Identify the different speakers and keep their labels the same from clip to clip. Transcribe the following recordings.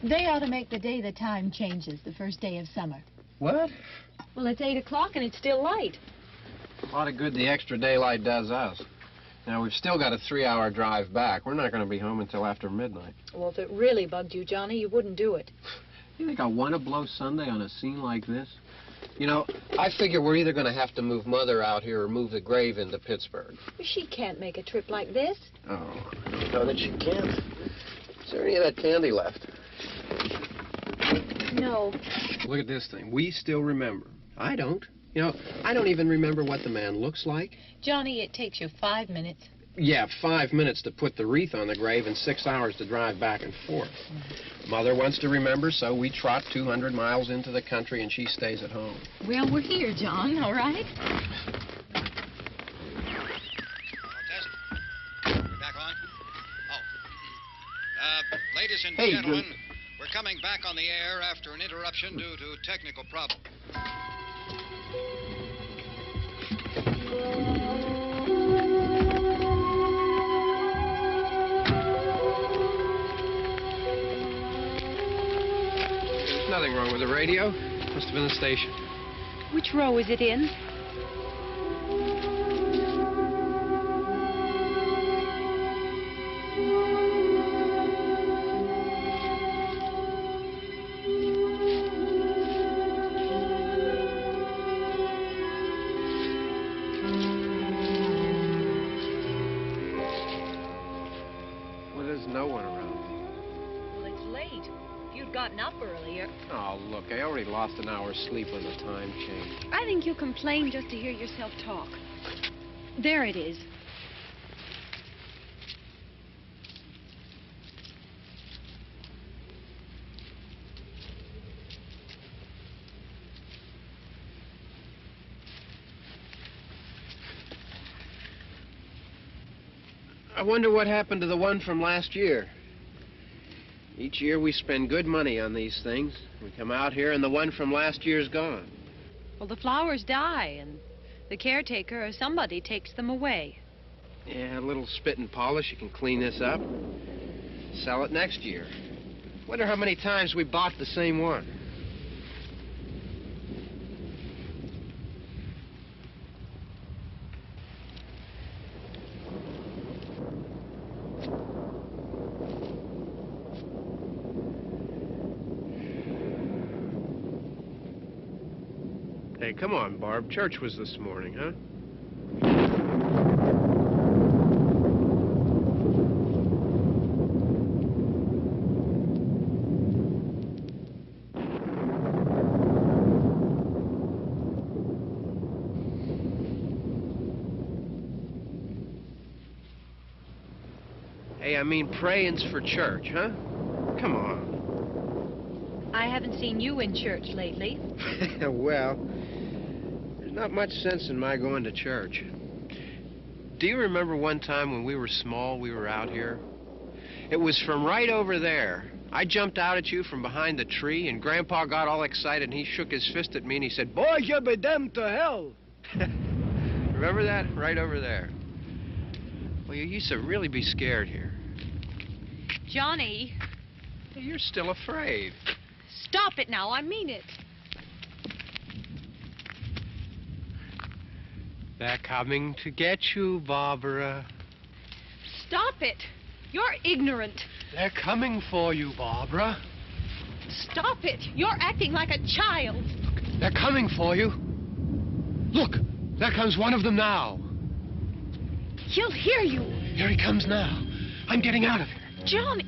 Speaker 1: They ought to make the day the time changes, the first day of summer.
Speaker 2: What?
Speaker 1: Well, it's 8 o'clock and it's still light.
Speaker 2: A lot of good the extra daylight does us. Now, we've still got a 3-hour drive back. We're not going to be home until after midnight.
Speaker 1: Well, if it really bugged you, Johnny, you wouldn't do it.
Speaker 2: You think I want to blow Sunday on a scene like this? You know, I figure we're either going to have to move Mother out here or move the grave into Pittsburgh.
Speaker 1: She can't make a trip like this.
Speaker 2: Oh, I don't know that she can. Is there any of that candy left?
Speaker 1: No.
Speaker 2: Look at this thing. We still remember. I don't. You know, I don't even remember what the man looks like.
Speaker 1: Johnny, it takes you 5 minutes.
Speaker 2: Yeah, 5 minutes to put the wreath on the grave and 6 hours to drive back and forth. Mother wants to remember, so we trot 200 miles into the country and she stays at home.
Speaker 1: Well, we're here, John, all right?
Speaker 3: Test. We're back on? Oh. Ladies and gentlemen, we're coming back on the air after an interruption due to technical problem.
Speaker 2: There's nothing wrong with the radio. Must have been the station.
Speaker 1: Which row is it in?
Speaker 2: Oh, look, I already lost an hour's sleep when the time changed.
Speaker 1: I think you complain just to hear yourself talk. There it is.
Speaker 2: I wonder what happened to the one from last year. Each year we spend good money on these things. We come out here and the one from last year's gone.
Speaker 1: Well, the flowers die and the caretaker or somebody takes them away.
Speaker 2: Yeah, a little spit and polish. You can clean this up. Sell it next year. Wonder how many times we bought the same one. Hey, come on, Barb. Church was this morning, huh? I mean praying's for church, huh? Come on.
Speaker 1: I haven't seen you in church lately.
Speaker 2: Well, there's not much sense in my going to church. Do you remember one time when we were small, we were out here? It was from right over there. I jumped out at you from behind the tree, and Grandpa got all excited, and he shook his fist at me, and he said, "Boys, you'll be damned to hell." Remember that? Right over there. Well, you used to really be scared here.
Speaker 1: Johnny.
Speaker 2: You're still afraid.
Speaker 1: Stop it now. I mean it.
Speaker 2: They're coming to get you, Barbara.
Speaker 1: Stop it. You're ignorant.
Speaker 2: They're coming for you, Barbara.
Speaker 1: Stop it. You're acting like a child.
Speaker 2: They're coming for you. Look, there comes one of them now.
Speaker 1: He'll hear you.
Speaker 2: Here he comes now. I'm getting out of here.
Speaker 1: Johnny.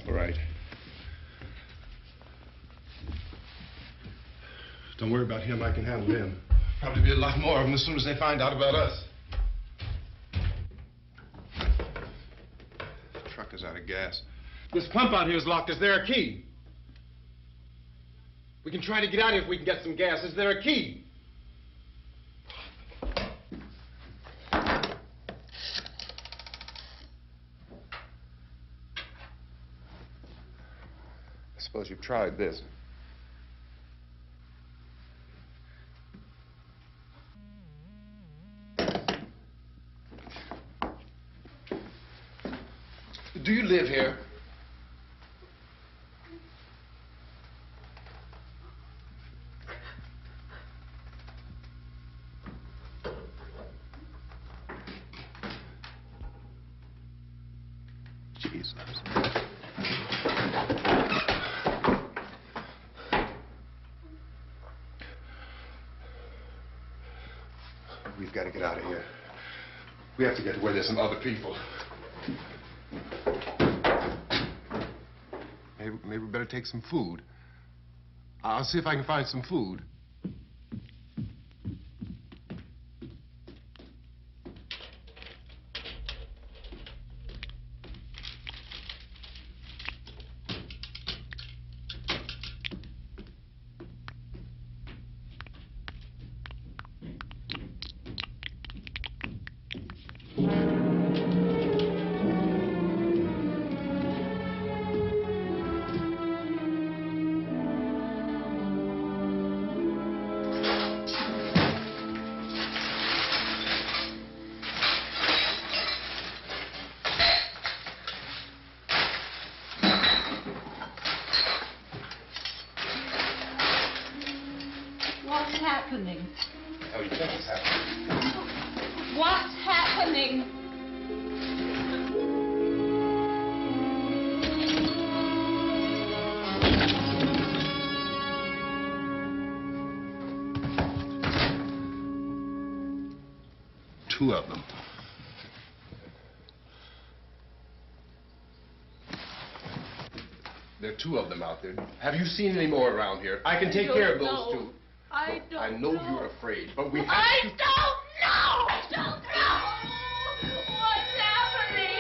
Speaker 4: All right. Don't worry about him. I can handle him. Probably be a lot more of them as soon as they find out about us. The truck is out of gas. This pump out here is locked. Is there a key? We can try to get out here if we can get some gas. Is there a key? I suppose you've tried this. Do you live here? Jesus. We've got to get out of here. We have to get to where there's some other people. Maybe we better take some food. I'll see if I can find some food.
Speaker 1: What's happening?
Speaker 4: Oh, you think it's happening?
Speaker 1: What's happening?
Speaker 4: Two of them. There are two of them out there. Have you seen any more around here? I can take care of those two.
Speaker 1: I don't
Speaker 4: I know you're afraid, but we have to...
Speaker 1: I don't know! Don't know! What's happening?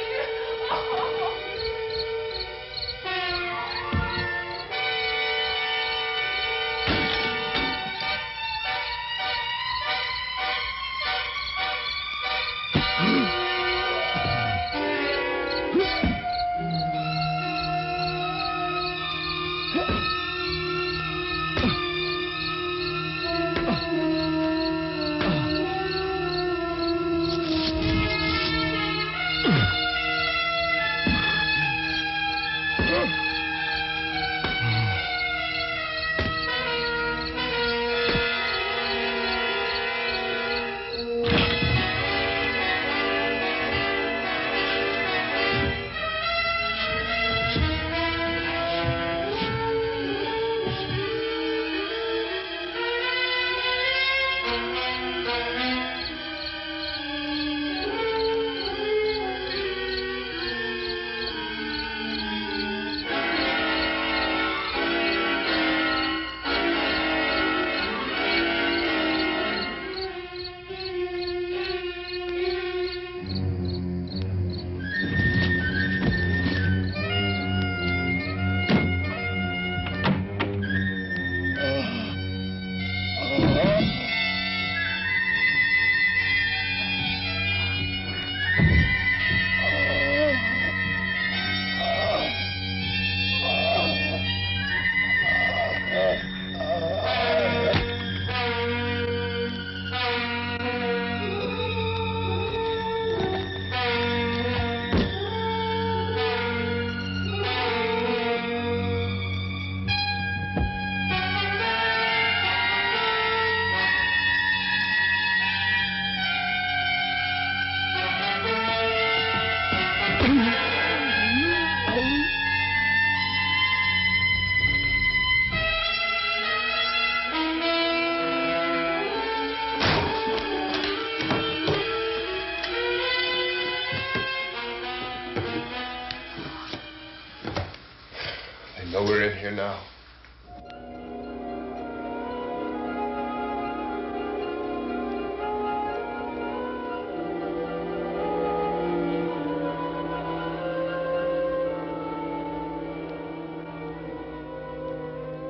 Speaker 4: here now.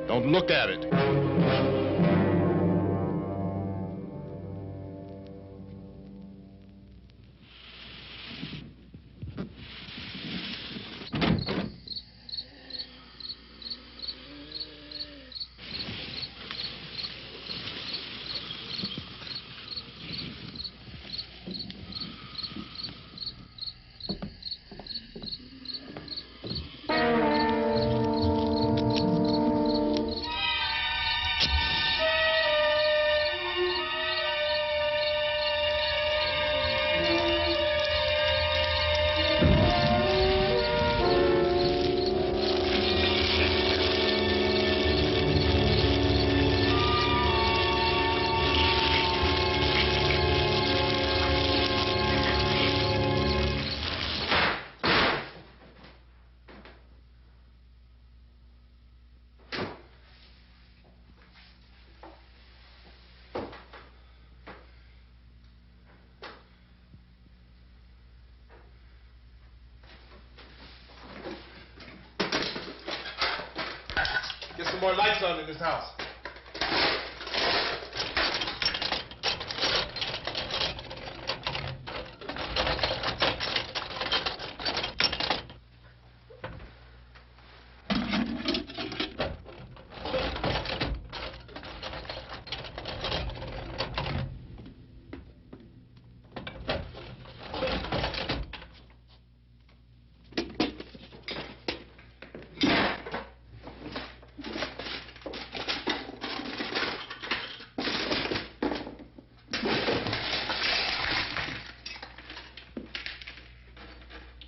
Speaker 5: Don't look at it.
Speaker 4: Get some more lights on in this house.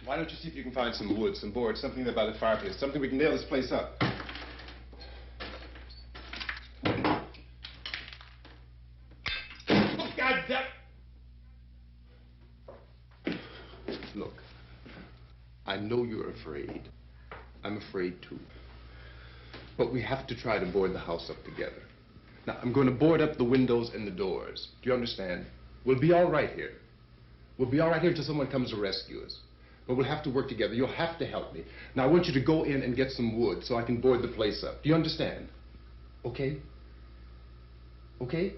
Speaker 4: Why don't you see if you can find some wood, some board, something there by the fireplace, something we can nail this place up. Oh, God damn! Look, I know you're afraid. I'm afraid too. But we have to try to board the house up together. Now, I'm going to board up the windows and the doors. Do you understand? We'll be all right here. We'll be all right here until someone comes to rescue us. But we'll have to work together. You'll have to help me. Now, I want you to go in and get some wood so I can board the place up. Do you understand? Okay? Okay?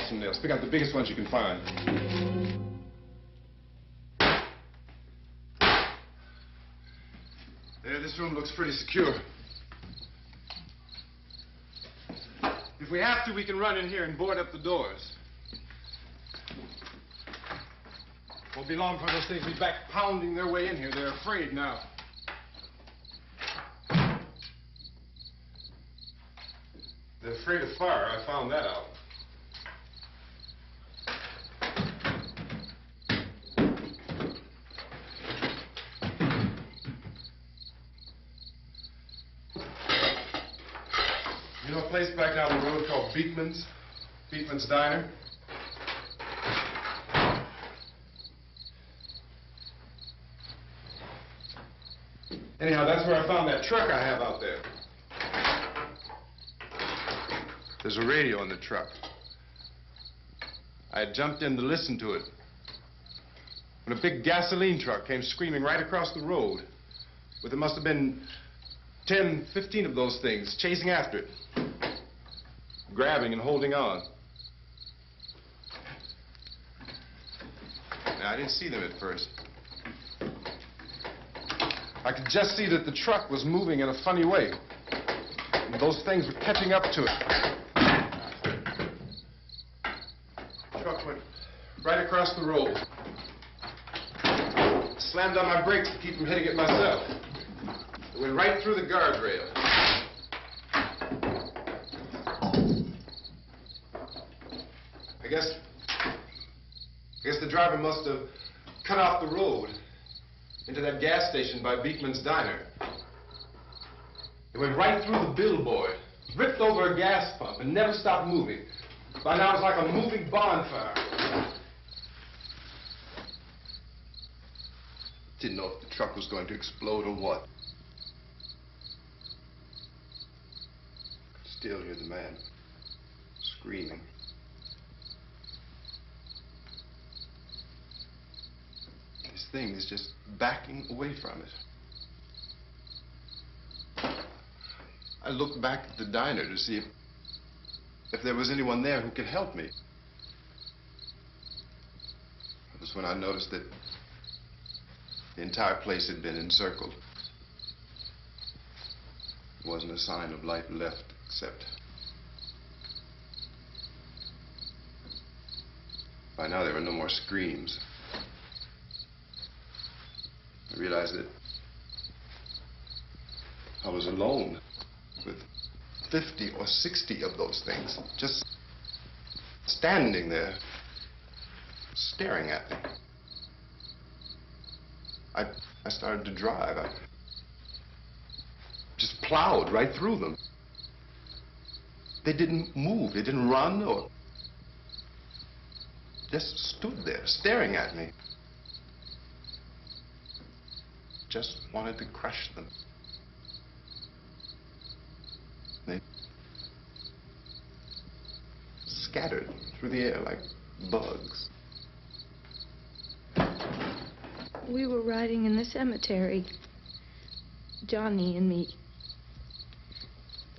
Speaker 4: out some nails. Pick out the biggest ones you can find. There, this room looks pretty secure. If we have to, we can run in here and board up the doors. Won't be long for those things to be back pounding their way in here. They're afraid now. They're afraid of fire. I found that out. You know a place back down the road called Beekman's? Beekman's Diner? Anyhow, that's where I found that truck I have out there. There's a radio in the truck. I had jumped in to listen to it when a big gasoline truck came screaming right across the road. But there must have been 10, 15 of those things chasing after it, grabbing and holding on. Now, I didn't see them at first. I could just see that the truck was moving in a funny way. And those things were catching up to it. The truck went right across the road. Slammed on my brakes to keep from hitting it myself. It went right through the guardrail. I guess the driver must have cut off the road into that gas station by Beekman's Diner. It went right through the billboard, ripped over a gas pump, and never stopped moving. By now, it's like a moving bonfire. Didn't know if the truck was going to explode or what. Could still hear the man screaming. This thing is just backing away from it. I looked back at the diner to see if there was anyone there who could help me. That was when I noticed that the entire place had been encircled. There wasn't a sign of life left except... By now there were no more screams. I realized that I was alone with 50 or 60 of those things, just standing there, staring at me. I started to drive. I just plowed right through them. They didn't move. They didn't run or just stood there, staring at me. Just wanted to crush them. They scattered through the air like bugs.
Speaker 6: We were riding in the cemetery, Johnny and me.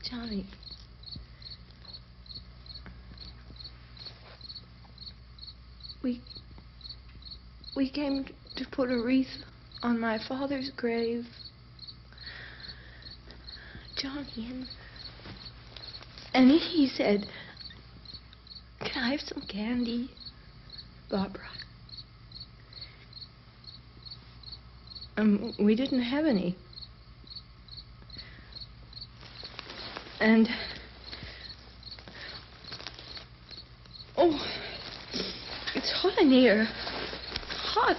Speaker 6: Johnny. We came to put a wreath on my father's grave. Johnny, and he said, "Can I have some candy, Barbara?" We didn't have any. And... oh, it's hot in here. Hot.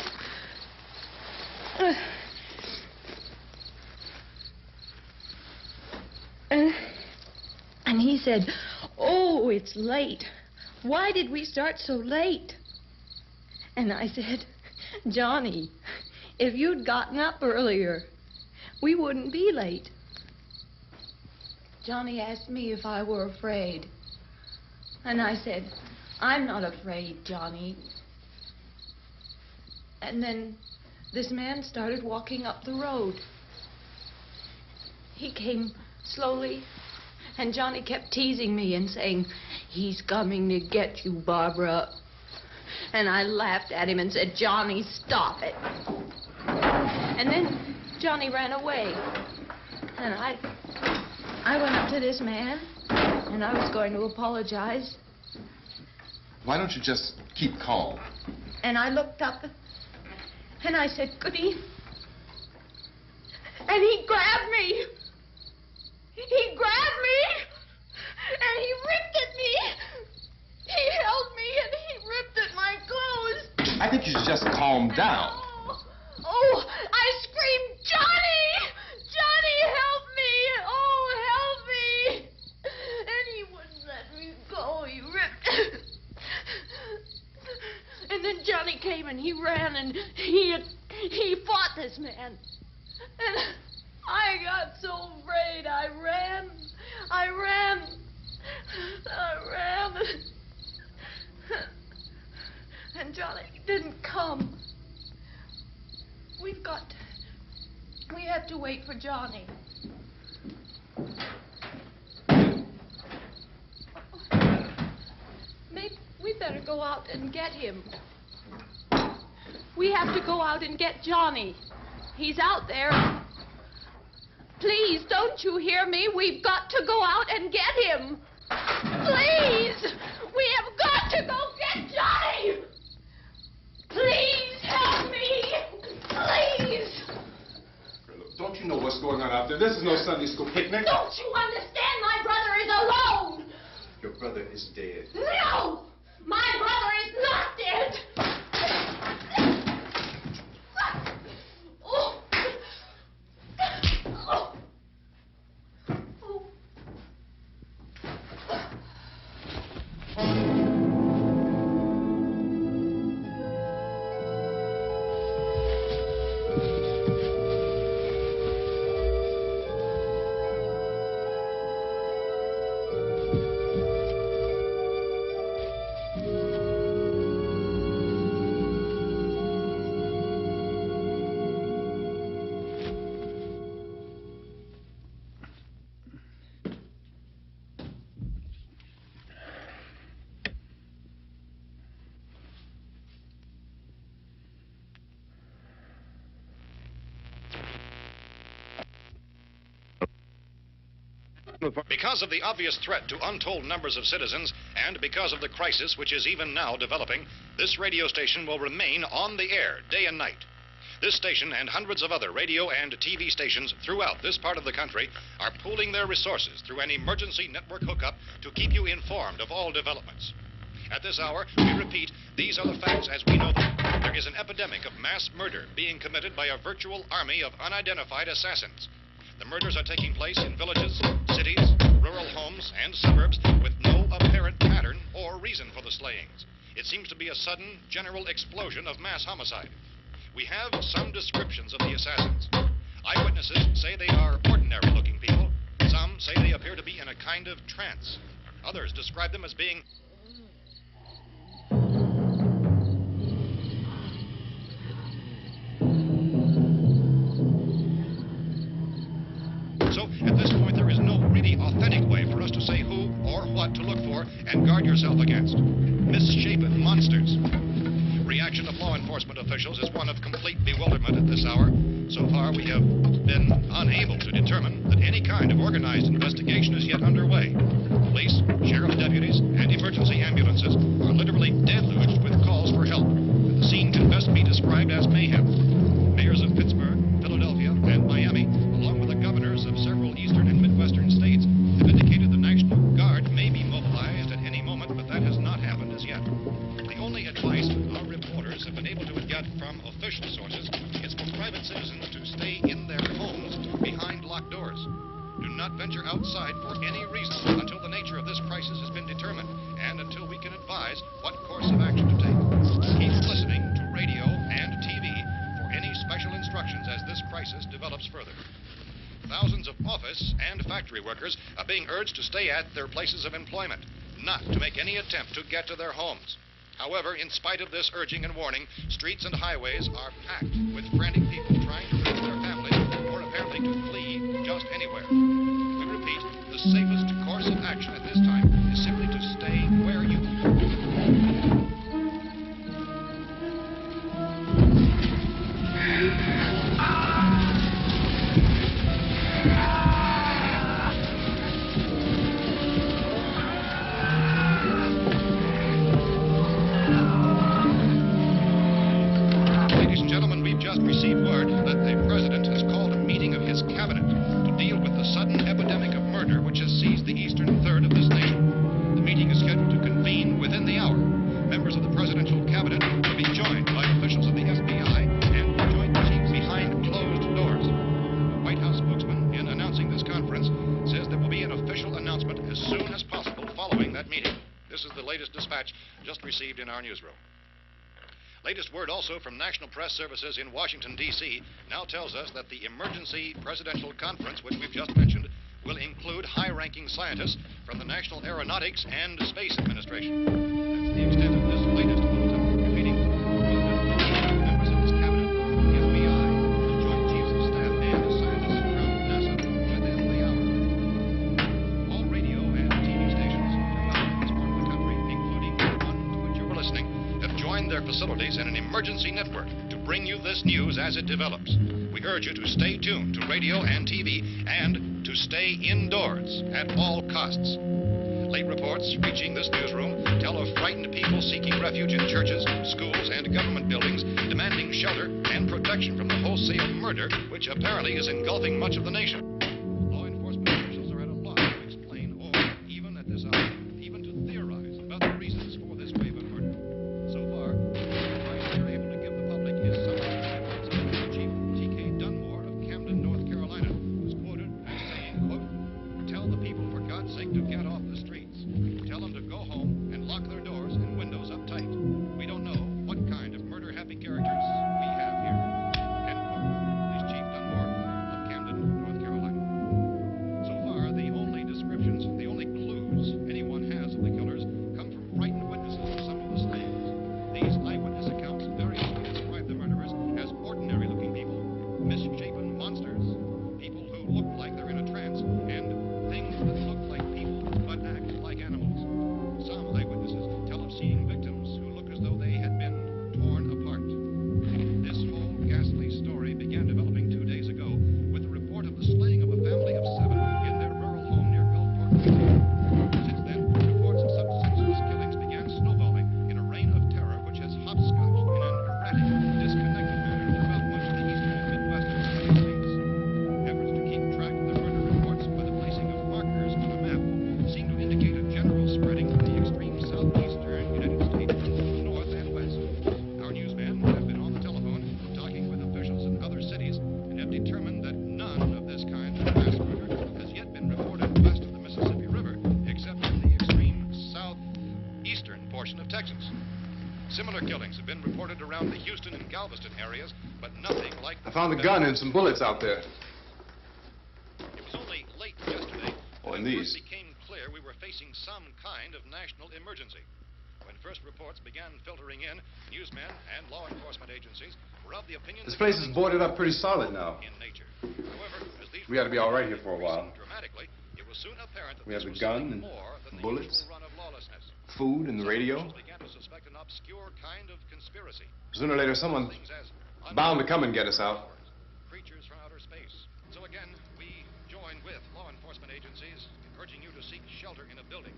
Speaker 6: And he said, "Oh, it's late. Why did we start so late?" And I said, "Johnny, if you'd gotten up earlier, we wouldn't be late." Johnny asked me if I were afraid. And I said, "I'm not afraid, Johnny." And then this man started walking up the road. He came slowly And Johnny kept teasing me and saying, "He's coming to get you, Barbara." And I laughed at him and said, "Johnny, stop it." And then Johnny ran away. And I went up to this man, and I was going to apologize.
Speaker 4: Why don't you just keep calm?
Speaker 6: And I looked up, and I said, "Goody." And he grabbed me. He grabbed me, and he ripped at me. He held me, and he ripped at my clothes.
Speaker 4: I think you should just calm down.
Speaker 6: Oh, I screamed, "Johnny! Johnny, help me! Oh, help me!" And he wouldn't let me go. He ripped. And then Johnny came and he ran and he fought this man. And I got so afraid. I ran. And Johnny didn't come. We have to wait for Johnny. Maybe we better go out and get him. We have to go out and get Johnny. He's out there. Please, don't you hear me? We've got to go out and get him. Please! We have got to go get Johnny! Please help me! Please!
Speaker 4: Don't you know what's going on out there? This is no Sunday school picnic.
Speaker 6: Don't you understand? My brother is alone!
Speaker 4: Your brother is dead.
Speaker 6: No! My brother is not dead! Oh. Oh.
Speaker 3: Because of the obvious threat to untold numbers of citizens, and because of the crisis which is even now developing, this radio station will remain on the air day and night. This station and hundreds of other radio and TV stations throughout this part of the country are pooling their resources through an emergency network hookup to keep you informed of all developments. At this hour, we repeat, these are the facts as we know them. There is an epidemic of mass murder being committed by a virtual army of unidentified assassins. The murders are taking place in villages, cities, rural homes, and suburbs with no apparent pattern or reason for the slayings. It seems to be a sudden, general explosion of mass homicide. We have some descriptions of the assassins. Eyewitnesses say they are ordinary-looking people. Some say they appear to be in a kind of trance. Others describe them as being... So, at this point, there is no really authentic way for us to say who or what to look for and guard yourself against. Misshapen monsters. Reaction of law enforcement officials is one of complete bewilderment at this hour. So far, we have been unable to determine that any kind of organized investigation is yet underway. Police, sheriff's deputies, and emergency ambulances are literally deluged with calls for help. The scene can best be described as mayhem. Mayors of Pittsburgh, Philadelphia, and Miami, along with the governors of several eastern and midwestern states, have indicated the National Guard may be mobilized at any moment, but that has not happened as yet. The only advice our reporters have been able to get from official sources is for private citizens to stay in their homes behind locked doors. Do not venture outside for any reason until the nature of this crisis has been determined and until we can advise what course of action to take. Keep listening to radio and TV for any special instructions as this crisis develops further. Thousands of office and factory workers are being urged to stay at their places of employment, not to make any attempt to get to their homes. However, in spite of this urging and warning, streets and highways are packed with frantic people trying to reach their families or apparently to flee just anywhere. We repeat, the safest course just received in our newsroom. Latest word also from National Press Services in Washington, D.C. now tells us that the emergency presidential conference, which we've just mentioned, will include high-ranking scientists from the National Aeronautics and Space Administration. That's the extent of this latest bulletin. Meeting members of this cabinet, the FBI, the Joint Chiefs of Staff, and scientists from NASA within the hour. All radio and TV stations throughout this part of the country, including the one to which you were listening, have joined their facilities in an emergency network to bring you this news as it develops. We urge you to stay tuned to radio and TV and to stay indoors at all costs. Late reports reaching this newsroom tell of frightened people seeking refuge in churches, schools, and government buildings, demanding shelter and protection from the wholesale murder which apparently is engulfing much of the nation. Law enforcement officials are at a loss to explain or, even at this hour, even to theorize about the reasons for this wave of murder. So far, the advice they're able to give the public is something like Chief T.K. Dunmore of Camden, North Carolina, was quoted as saying, quote, "Tell the people, for God's sake, to get off the streets. Tell them to go home and lock their doors and windows up tight. We don't know what kind of murder-happy characters we have here." End quote. This Chief Dunmore of Camden, North Carolina. So far, the only descriptions, the only clues anyone has of the killers come from frightened witnesses of some of the slayings. These eyewitness accounts variously describe the murderers as ordinary-looking people, misshapen monsters, people who look like they're in a trance, and things that look like people but act like animals. Some eyewitnesses tell of seeing victims who look as though they had been torn apart. This whole ghastly story began developing 2 days ago with the report of the slaying of a family of 7 in their rural home near Gulfport, Virginia. Since then, reports of such senseless killings began snowballing in a reign of terror which has hopscotched in an erratic, disconnected manner throughout much of the eastern and midwestern United States. Efforts to keep track of the murder reports by the placing of markers on a map seem to indicate a general spreading of the extreme southeastern United States from the north and west. Our newsmen have been on the telephone talking with officials in other cities and have determined that none of this kind of mass murder has yet been reported west of the Mississippi River, except in the extreme southeastern portion of Texas. Similar killings have been reported around the Houston and Galveston areas, but nothing like
Speaker 4: I found a gun and some bullets out there.
Speaker 3: It was only late yesterday
Speaker 4: Oh,
Speaker 3: when
Speaker 4: and
Speaker 3: it first
Speaker 4: these.
Speaker 3: became clear we were facing some kind of national emergency. When first reports began filtering in, newsmen and law enforcement agencies were of the opinion
Speaker 4: This
Speaker 3: that
Speaker 4: place is
Speaker 3: nothing
Speaker 4: boarded up pretty solid now.
Speaker 3: in nature. However, as these
Speaker 4: We ought to be all right here for a while.
Speaker 3: increasing dramatically, it was soon apparent that
Speaker 4: We
Speaker 3: this
Speaker 4: have the
Speaker 3: was
Speaker 4: gun
Speaker 3: something
Speaker 4: and
Speaker 3: more than the
Speaker 4: bullets.
Speaker 3: usual run of lawlessness.
Speaker 4: Food and the
Speaker 3: Some
Speaker 4: radio.
Speaker 3: officials began to suspect an obscure kind of conspiracy.
Speaker 4: Sooner or later, someone's
Speaker 3: Things as
Speaker 4: bound to come and get us out.
Speaker 3: creatures from outer space. So again, we join with law enforcement agencies in urging you to seek shelter in a building.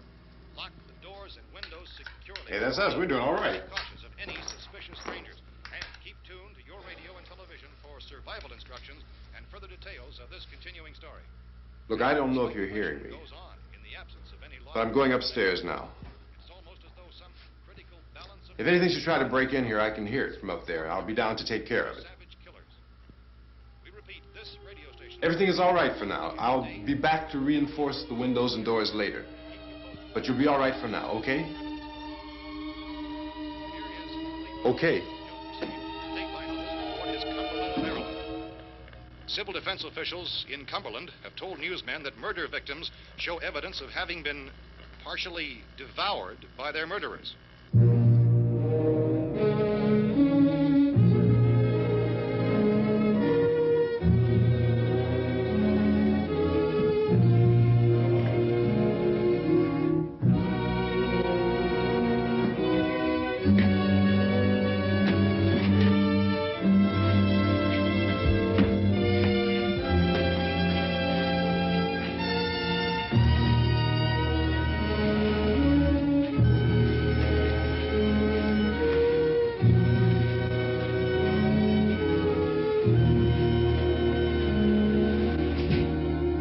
Speaker 3: Lock the doors and windows securely.
Speaker 4: Hey, that's us. We're doing all right.
Speaker 3: Be cautious of any suspicious strangers. And keep tuned to your radio and television for survival instructions and further details of this continuing story.
Speaker 4: Look, I don't know if you're hearing me,
Speaker 3: Goes on in the absence of any law.
Speaker 4: but I'm going upstairs now.
Speaker 3: It's almost as though some critical balance of
Speaker 4: If anything should try to break in here, I can hear it from up there. I'll be down to take care of it.
Speaker 3: savage killers. We repeat, this radio station.
Speaker 4: Everything is all right for now. I'll be back to reinforce the windows and doors later. But you'll be all right for now, okay? Okay.
Speaker 3: Dateline on this report is Cumberland, Maryland. Civil defense officials in Cumberland have told newsmen that murder victims show evidence of having been partially devoured by their murderers.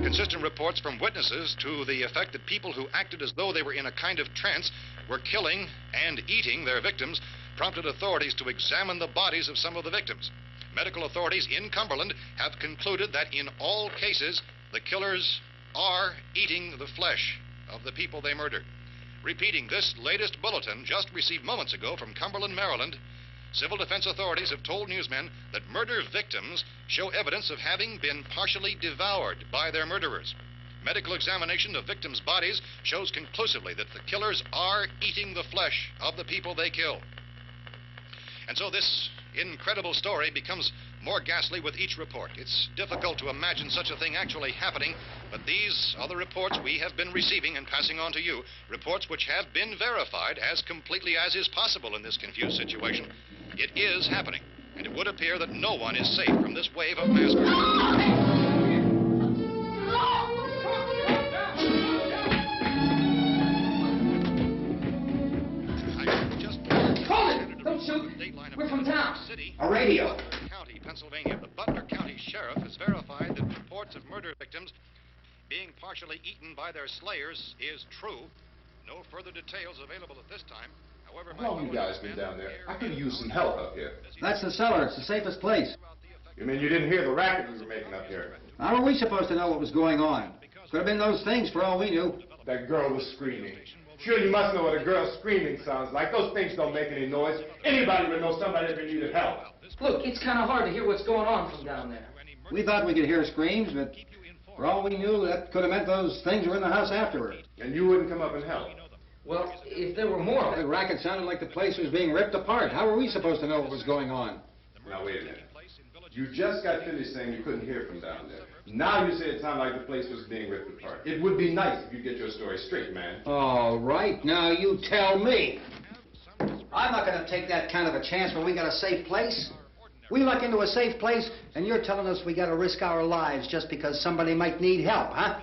Speaker 3: Consistent reports from witnesses to the effect that people who acted as though they were in a kind of trance were killing and eating their victims prompted authorities to examine the bodies of some of the victims. Medical authorities in Cumberland have concluded that in all cases, the killers are eating the flesh of the people they murdered. Repeating this latest bulletin just received moments ago from Cumberland, Maryland, civil defense authorities have told newsmen that murder victims show evidence of having been partially devoured by their murderers. Medical examination of victims' bodies shows conclusively that the killers are eating the flesh of the people they kill. And so this incredible story becomes more ghastly with each report. It's difficult to imagine such a thing actually happening, but these are the reports we have been receiving and passing on to you, reports which have been verified as completely as is possible in this confused situation. It is happening, and it would appear that no one is safe from this wave of mass murder.
Speaker 7: We're from town. A radio.
Speaker 3: County, Pennsylvania. The Butler County Sheriff has verified that reports of murder victims being partially eaten by their slayers is true. No further details available at this time. However,
Speaker 4: How long you guys been down there? I could use some help up here.
Speaker 8: That's the cellar. It's the safest place.
Speaker 4: You mean you didn't hear the racket we were making up here?
Speaker 8: How are we supposed to know what was going on? Could have been those things for all we knew.
Speaker 4: That girl was screaming. Sure, you must know what a girl screaming sounds like. Those things don't make any noise. Anybody would know somebody ever needed help.
Speaker 7: Look, it's kind of hard to hear what's going on from down there.
Speaker 8: We thought we could hear screams, but for all we knew, that could have meant those things were in the house afterward.
Speaker 4: And you wouldn't come up and help?
Speaker 7: Well, if there were more...
Speaker 8: The racket sounded like the place was being ripped apart. How were we supposed to know what was going on?
Speaker 4: Now, wait a minute. You just got finished saying you couldn't hear from down there. Now you say it sounded like the place was being ripped apart. It would be nice if you get your story straight, man.
Speaker 8: All right, now you tell me. I'm not going to take that kind of a chance when we got a safe place. We luck into a safe place, and you're telling us we got to risk our lives just because somebody might need help, huh?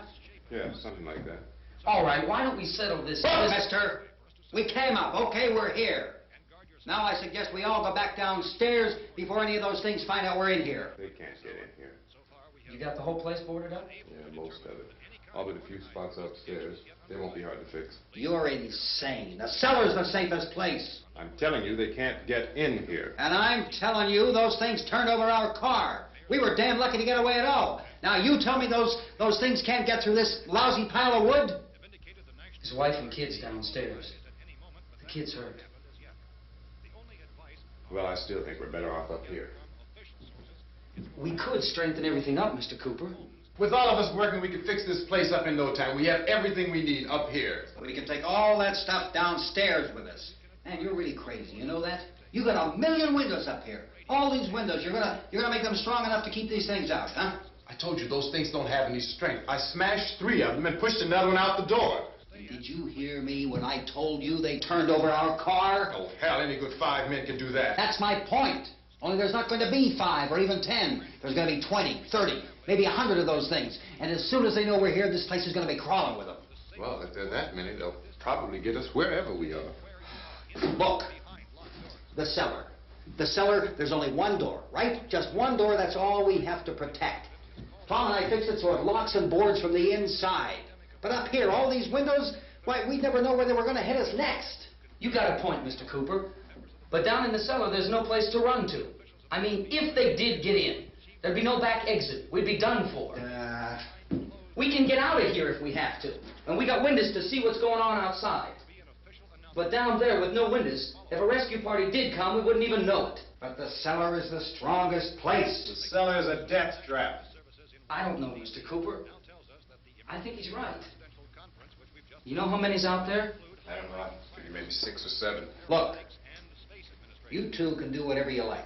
Speaker 4: Yeah, something like that.
Speaker 7: All right, why don't we settle this...
Speaker 8: Look, mister, we came up. Okay, we're here. Now I suggest we all go back downstairs before any of those things find out we're in here.
Speaker 4: They can't get in here.
Speaker 7: You got the whole place boarded up?
Speaker 4: Yeah, most of it. All but a few spots upstairs. They won't be hard to fix.
Speaker 8: You're insane. The cellar's the safest place.
Speaker 4: I'm telling you, they can't get in here.
Speaker 8: And I'm telling you, those things turned over our car. We were damn lucky to get away at all. Now you tell me those things can't get through this lousy pile of wood?
Speaker 7: His wife and kids downstairs. The kid's hurt.
Speaker 4: Well, I still think we're better off up here.
Speaker 7: We could strengthen everything up, Mr. Cooper.
Speaker 4: With all of us working, we could fix this place up in no time. We have everything we need up here.
Speaker 8: We can take all that stuff downstairs with us. Man, you're really crazy, you know that? You got 1,000,000 windows up here. All these windows, you're gonna make them strong enough to keep these things out, huh?
Speaker 4: I told you, those things don't have any strength. I smashed 3 of them and pushed another one out the door.
Speaker 8: Did you hear me when I told you they turned over our car?
Speaker 4: Oh, hell, any good 5 men can do that.
Speaker 8: That's my point. Only there's not going to be 5 or even 10. There's going to be 20, 30, maybe 100 of those things. And as soon as they know we're here, this place is going to be crawling with them.
Speaker 4: Well, if there are that many, they'll probably get us wherever we are.
Speaker 8: Look, the cellar. The cellar, there's only one door, right? Just one door, that's all we have to protect. Tom and I fixed it so it locks and boards from the inside. But up here, all these windows, why, we'd never know where they were going to hit us next.
Speaker 7: You got a point, Mr. Cooper. But down in the cellar, there's no place to run to. I mean, if they did get in, there'd be no back exit. We'd be done for. We can get out of here if we have to. And we got windows to see what's going on outside. But down there with no windows, if a rescue party did come, we wouldn't even know it.
Speaker 8: But the cellar is the strongest place.
Speaker 4: The cellar is a death trap.
Speaker 7: I don't know, Mr. Cooper. I think he's right. You know how many's out there?
Speaker 4: I don't know. Maybe 6 or 7.
Speaker 8: Look, you two can do whatever you like.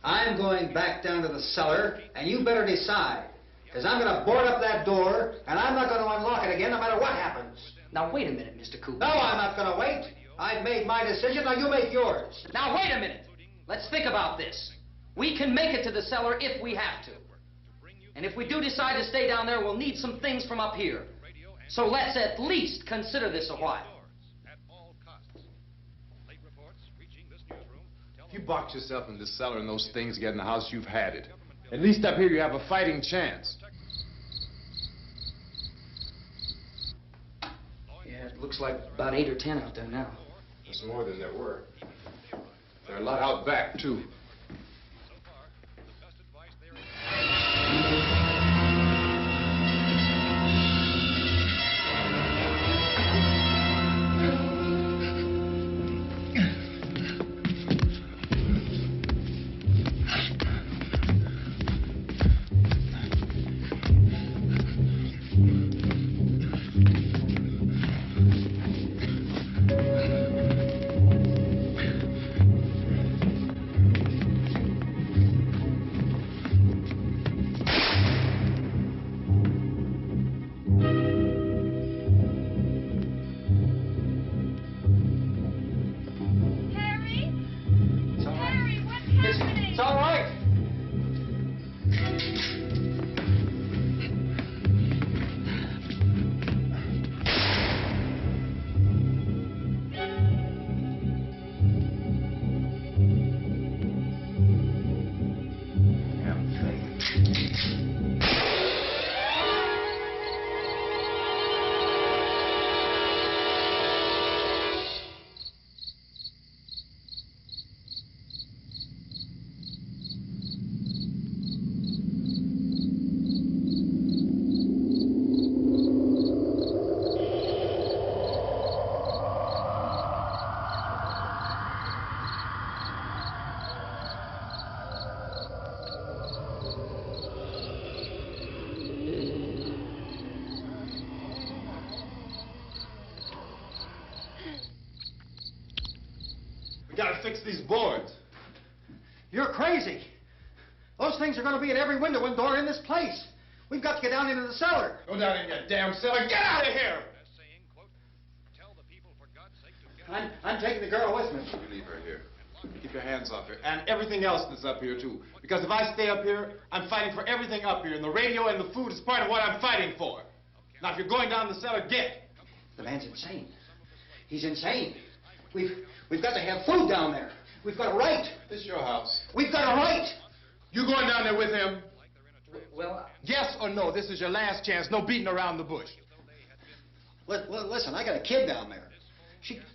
Speaker 8: I'm going back down to the cellar, and you better decide. Because I'm going to board up that door, and I'm not going to unlock it again no matter what happens.
Speaker 7: Now, wait a minute, Mr. Cooper.
Speaker 8: No, I'm not going to wait. I've made my decision, now you make yours.
Speaker 7: Now, wait a minute. Let's think about this. We can make it to the cellar if we have to. And if we do decide to stay down there, we'll need some things from up here. So let's at least consider this a while.
Speaker 4: If you box yourself in this cellar and those things get in the house, you've had it. At least up here you have a fighting chance.
Speaker 7: Yeah, it looks like about 8 or 10 out there now.
Speaker 4: That's more than there were. There are a lot out back, too.
Speaker 5: We gotta fix these boards.
Speaker 8: You're crazy. Those things are going to be at every window and door in this place. We've got to get down into the cellar.
Speaker 5: Go down in your damn cellar. Get out of here!
Speaker 8: I'm taking the girl with me.
Speaker 5: You leave her here. Keep your hands off her. And everything else that's up here, too. Because if I stay up here, I'm fighting for everything up here. And the radio and the food is part of what I'm fighting for. Now, if you're going down the cellar, get.
Speaker 8: The man's insane. He's insane. We've got to have food down there. We've got a right.
Speaker 5: This is your house.
Speaker 8: We've got a right.
Speaker 5: You going down there with him?
Speaker 7: Well,
Speaker 5: Yes or no? This is your last chance. No beating around the bush.
Speaker 8: Listen, I got a kid down there.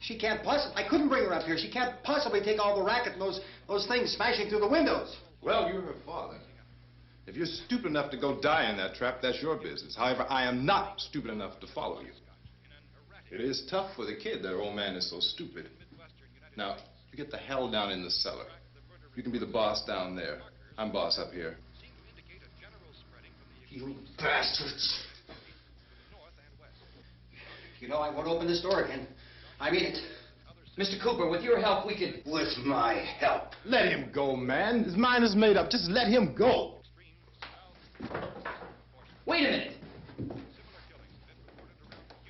Speaker 8: She can't possibly... I couldn't bring her up here. She can't possibly take all the racket and those things smashing through the windows.
Speaker 5: Well, you're her father. If you're stupid enough to go die in that trap, that's your business. However, I am not stupid enough to follow you. It is tough for the kid that her old man is so stupid. Now, you get the hell down in the cellar. You can be the boss down there. I'm boss up here.
Speaker 8: You bastards. You know, I won't open this door again. I mean it.
Speaker 7: Mr. Cooper, with your help, we could...
Speaker 8: With my help.
Speaker 5: Let him go, man. His mind is made up. Just let him go.
Speaker 7: Wait a minute.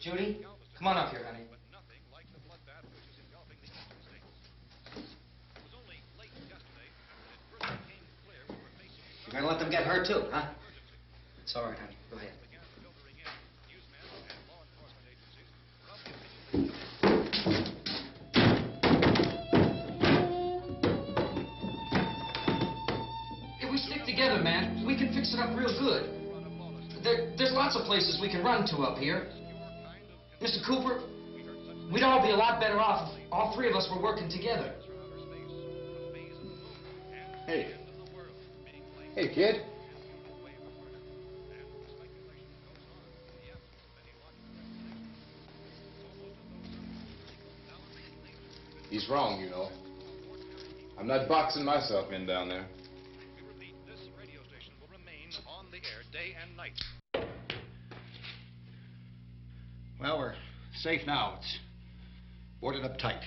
Speaker 7: Judy, come on up here, honey.
Speaker 8: You're gonna let them get hurt too, huh?
Speaker 7: It's all right, honey. Go ahead. If we stick together, man, we can fix it up real good. There's lots of places we can run to up here. Mr. Cooper, we'd all be a lot better off if all three of us were working together.
Speaker 5: Hey.
Speaker 8: Hey, kid.
Speaker 5: He's wrong, you know. I'm not boxing myself in down there.
Speaker 3: This radio station will remain on the air day and night.
Speaker 8: Well, we're safe now. It's boarded up tight.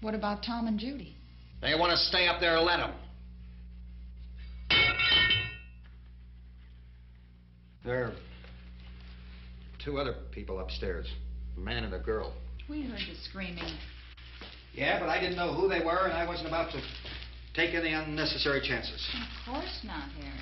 Speaker 9: What about Tom and Judy?
Speaker 8: They want to stay up there, let them. There are two other people upstairs, a man and a girl.
Speaker 9: We heard you screaming.
Speaker 8: Yeah, but I didn't know who they were, and I wasn't about to take any unnecessary chances.
Speaker 9: Of course not, Harry.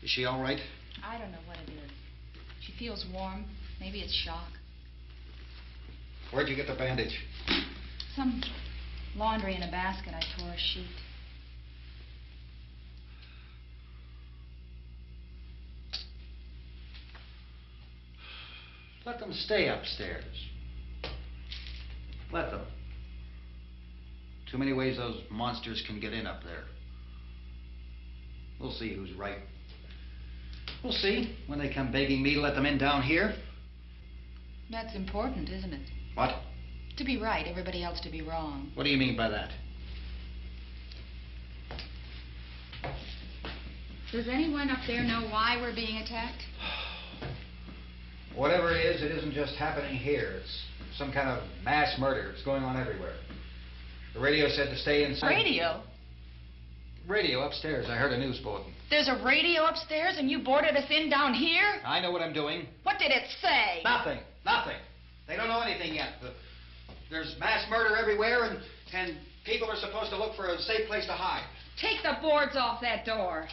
Speaker 8: Is she all right?
Speaker 9: I don't know what it is. She feels warm. Maybe it's shock.
Speaker 8: Where'd you get the bandage?
Speaker 9: Some laundry in a basket. I tore a sheet.
Speaker 8: Let them stay upstairs. Let them. Too many ways those monsters can get in up there. We'll see who's right. We'll see when they come begging me to let them in down here.
Speaker 9: That's important, isn't it?
Speaker 8: What?
Speaker 9: To be right, everybody else to be wrong.
Speaker 8: What do you mean by that?
Speaker 9: Does anyone up there know why we're being attacked?
Speaker 8: Whatever it is, it isn't just happening here. It's some kind of mass murder. It's going on everywhere. The radio said to stay inside.
Speaker 9: Radio?
Speaker 8: Radio upstairs. I heard a news bulletin.
Speaker 9: There's a radio upstairs and you boarded us in down here?
Speaker 8: I know what I'm doing.
Speaker 9: What did it say?
Speaker 8: Nothing. Nothing. They don't know anything yet. There's mass murder everywhere, and people are supposed to look for a safe place to hide.
Speaker 9: Take the boards off that door.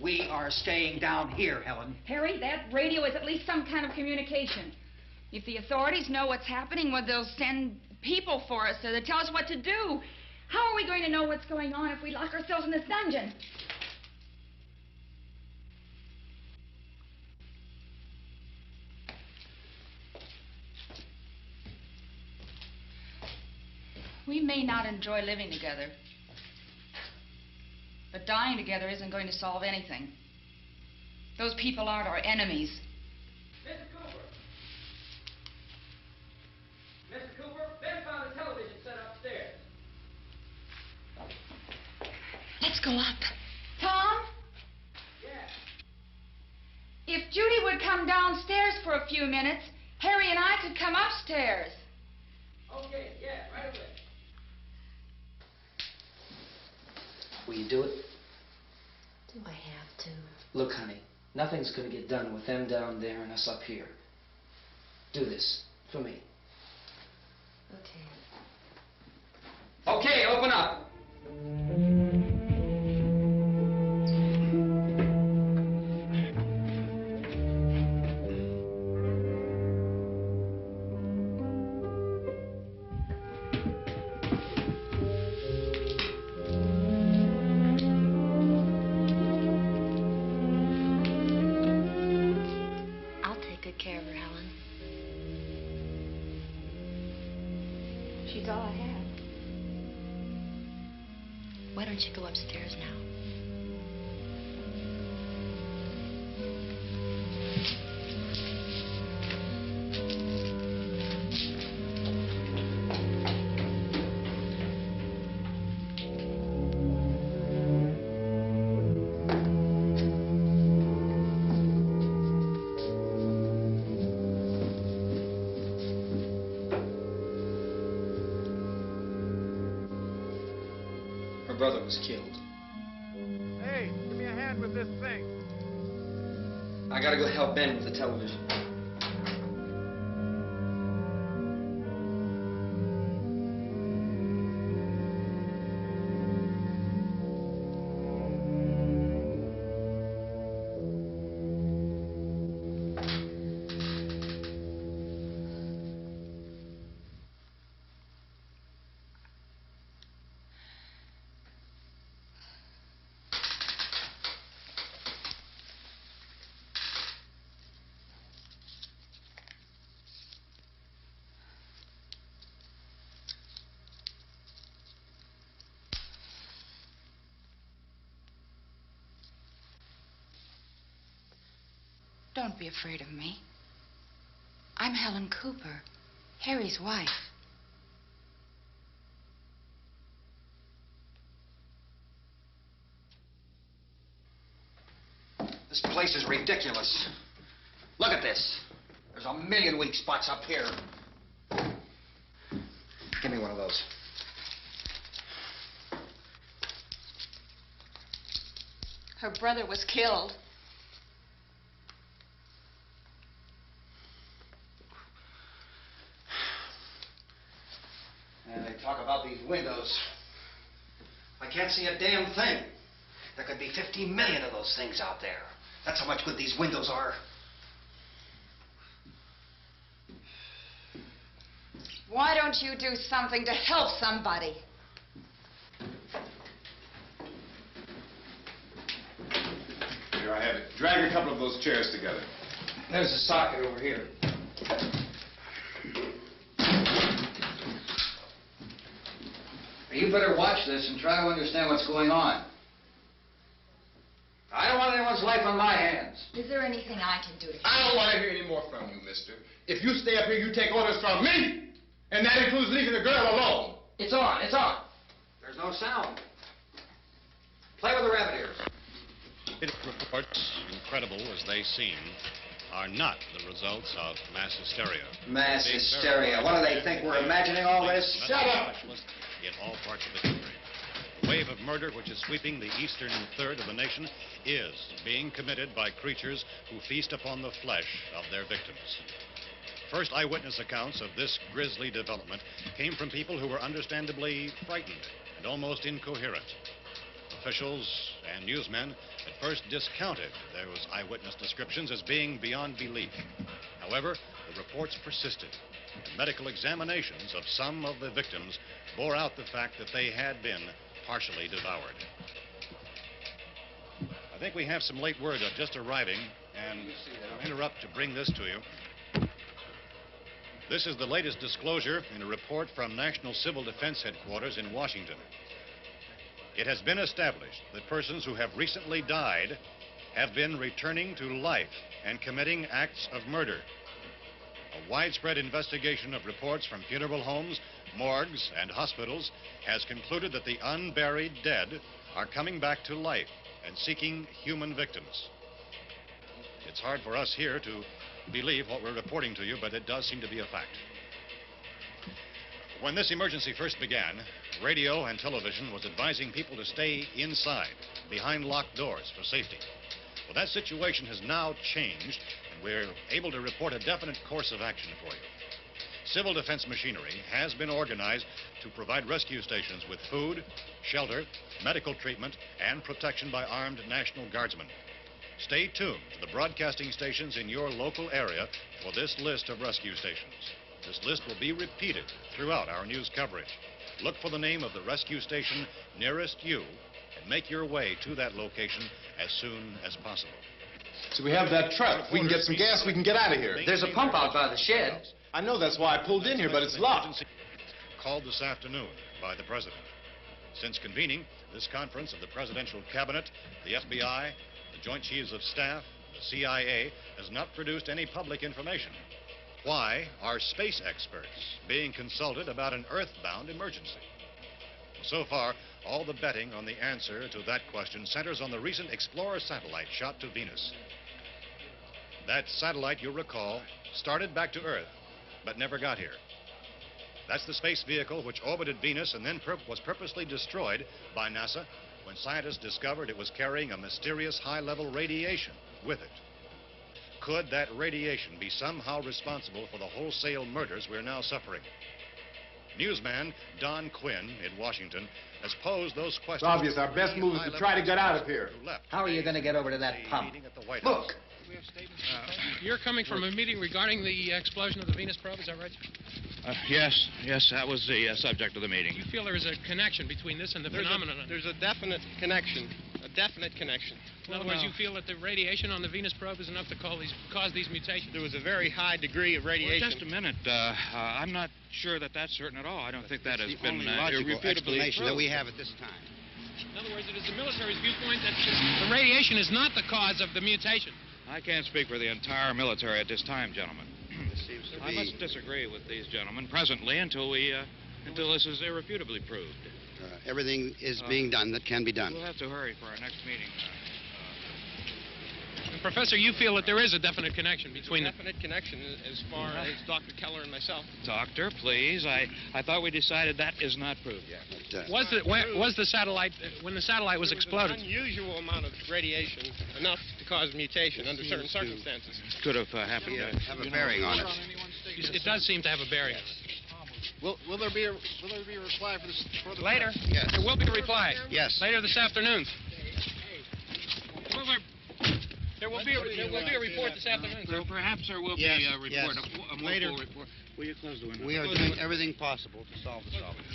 Speaker 8: We are staying down here, Helen.
Speaker 9: Harry, that radio is at least some kind of communication. If the authorities know what's happening, well, they'll send people for us to tell us what to do. How are we going to know what's going on if we lock ourselves in this dungeon? We may not enjoy living together, but dying together isn't going to solve anything. Those people aren't our enemies.
Speaker 7: Mr. Cooper! Mr. Cooper, Ben found a television set upstairs.
Speaker 6: go up.
Speaker 9: Tom? If Judy would come downstairs for a few minutes, Harry and I could come upstairs.
Speaker 7: Okay, yeah, right away. Will you do it?
Speaker 6: Do I have to?
Speaker 7: Look, honey, nothing's gonna get done with them down there and us up here. Do this for me.
Speaker 6: Okay.
Speaker 7: Okay, open up.
Speaker 6: I'll take good care of her, Helen. She's all I have. Why don't you go upstairs now?
Speaker 7: Her brother was killed.
Speaker 10: Hey, give me a hand with this thing.
Speaker 7: I gotta go help Ben with the television.
Speaker 9: Don't be afraid of me. I'm Helen Cooper, Harry's wife.
Speaker 8: This place is ridiculous. Look at this. There's a million weak spots up here. Give me one of those.
Speaker 9: Her brother was killed.
Speaker 8: And they talk about these windows. I can't see a damn thing. There could be 15 million of those things out there. That's how much good these windows are.
Speaker 9: Why don't you do something to help somebody?
Speaker 5: Here I have it. Drag a couple of those chairs together.
Speaker 7: There's a socket over here. You better watch this and try to understand what's going on. I don't want anyone's life on my hands.
Speaker 9: Is there anything I can do to help?
Speaker 5: I don't want to hear any more from you, mister. If you stay up here, you take orders from me. And that includes leaving the girl alone.
Speaker 7: It's on, it's on.
Speaker 8: There's no sound. Play with the rabbit ears.
Speaker 3: Reports, incredible as they seem, are not the results of mass hysteria.
Speaker 8: Mass hysteria. What do they think? We're imagining all this?
Speaker 3: Shut up! In all parts of the country. The wave of murder which is sweeping the eastern third of the nation is being committed by creatures who feast upon the flesh of their victims. First eyewitness accounts of this grisly development came from people who were understandably frightened and almost incoherent. Officials and newsmen at first discounted those eyewitness descriptions as being beyond belief. However, the reports persisted, and medical examinations of some of the victims bore out the fact that they had been partially devoured. I think we have some late word just arriving, and I'll interrupt to bring this to you. This is the latest disclosure in a report from National Civil Defense Headquarters in Washington. It has been established that persons who have recently died have been returning to life and committing acts of murder. A widespread investigation of reports from funeral homes, morgues, and hospitals has concluded that the unburied dead are coming back to life and seeking human victims. It's hard for us here to believe what we're reporting to you, but it does seem to be a fact. When this emergency first began, radio and television was advising people to stay inside, behind locked doors for safety. Well, that situation has now changed, and we're able to report a definite course of action for you. Civil defense machinery has been organized to provide rescue stations with food, shelter, medical treatment, and protection by armed National Guardsmen. Stay tuned to the broadcasting stations in your local area for this list of rescue stations. This list will be repeated throughout our news coverage. Look for the name of the rescue station nearest you and make your way to that location as soon as possible.
Speaker 5: So we have that truck. We can get some gas. We can get out of here.
Speaker 7: There's a pump out by the shed.
Speaker 5: I know, that's why I pulled in here, but it's locked.
Speaker 3: Called this afternoon by the President. Since convening this conference of the Presidential Cabinet, the FBI, the Joint Chiefs of Staff, the CIA has not produced any public information. Why are space experts being consulted about an earthbound emergency? So far, all the betting on the answer to that question centers on the recent Explorer satellite shot to Venus. That satellite, you'll recall, started back to Earth, but never got here. That's the space vehicle which orbited Venus and then was purposely destroyed by NASA when scientists discovered it was carrying a mysterious high-level radiation with it. Could that radiation be somehow responsible for the wholesale murders we're now suffering? Newsman Don Quinn in Washington has posed those questions.
Speaker 5: It's obvious our best move is to try to get out of here.
Speaker 8: How are you going to get over to that pump? Look!
Speaker 11: You're coming from a meeting regarding the explosion of the Venus probe, is that right?
Speaker 12: Yes, that was the subject of the meeting.
Speaker 11: You feel there is a connection between this and the phenomenon?
Speaker 2: There's a definite connection.
Speaker 11: In other words, you feel that the radiation on the Venus probe is enough to cause these mutations?
Speaker 2: There was a very high degree of radiation.
Speaker 12: Well, just a minute. I'm not sure that that's certain at all. I don't think that has been
Speaker 8: logical
Speaker 12: irrefutably
Speaker 8: explanation that
Speaker 12: proved.
Speaker 8: we have at this time.
Speaker 11: In other words, it is the military's viewpoint that the radiation is not the cause of the mutation.
Speaker 12: I can't speak for the entire military at this time, gentlemen.
Speaker 8: This seems to
Speaker 12: I
Speaker 8: be...
Speaker 12: must disagree with these gentlemen presently until this is irrefutably proved.
Speaker 8: everything is being done that can be done.
Speaker 12: We'll have to hurry for our next meeting.
Speaker 11: Professor, you feel that there is a definite connection between
Speaker 2: a definite connection as far as Dr. Keller and myself.
Speaker 12: Doctor, please. I thought we decided that is not proved yet.
Speaker 8: But,
Speaker 11: was the satellite, when the satellite was exploded?
Speaker 2: An unusual amount of radiation, enough to cause mutation under certain circumstances.
Speaker 12: Could have happened.
Speaker 8: Have a bearing on it.
Speaker 11: It does seem to have a bearing.
Speaker 2: Will there be a reply for the
Speaker 11: later?
Speaker 8: Yes.
Speaker 11: There will be a reply.
Speaker 8: Yes.
Speaker 11: Later this afternoon. There will be a report this afternoon.
Speaker 12: So perhaps there will be a report,
Speaker 8: yes.
Speaker 12: a more
Speaker 8: Later.
Speaker 12: full report. Will you close the window?
Speaker 8: We are doing everything possible to solve the problem.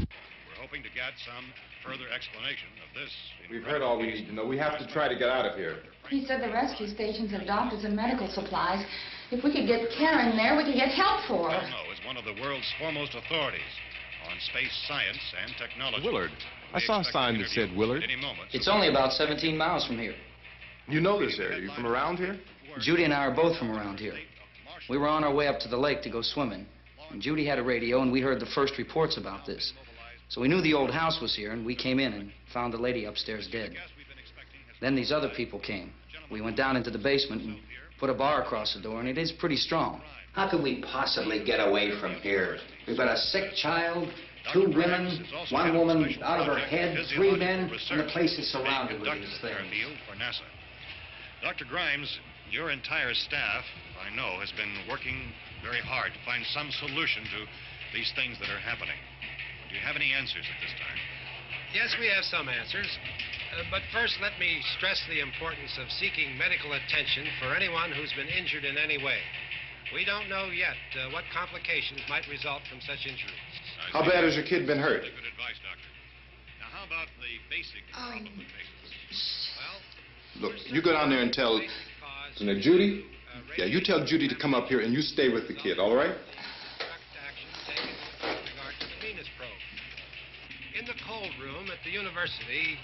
Speaker 3: We're hoping to get some further explanation of this.
Speaker 5: We've heard all we need to know. We have to try to get out of here.
Speaker 9: He said the rescue stations have doctors and medical supplies. If we could get care in there, we could get help for her.
Speaker 3: Romero is one of the world's foremost authorities on space science and technology.
Speaker 5: Willard. I saw a sign that said Willard.
Speaker 7: It's only about 17 miles from here.
Speaker 5: You know this area. You from around here?
Speaker 7: Judy and I are both from around here. We were on our way up to the lake to go swimming, and Judy had a radio, and we heard the first reports about this. So we knew the old house was here, and we came in and found the lady upstairs dead. Then these other people came. We went down into the basement and put a bar across the door, and it is pretty strong.
Speaker 8: How could we possibly get away from here? We've got a sick child, 2 women, 1 woman out of her head, 3 men, and the place is surrounded with these things.
Speaker 3: For NASA. Dr. Grimes, your entire staff, I know, has been working very hard to find some solution to these things that are happening. Do you have any answers at this time?
Speaker 13: Yes, we have some answers. But first, let me stress the importance of seeking medical attention for anyone who's been injured in any way. We don't know yet what complications might result from such injuries.
Speaker 5: How bad has your kid been hurt?
Speaker 3: Good advice, Doctor. Now, how about the basic problem with patients? Well,
Speaker 5: Look, you go down there and tell... Now, Judy? Yeah, you tell Judy to come up here and you stay with the kid, all right?
Speaker 13: In the cold room at the university,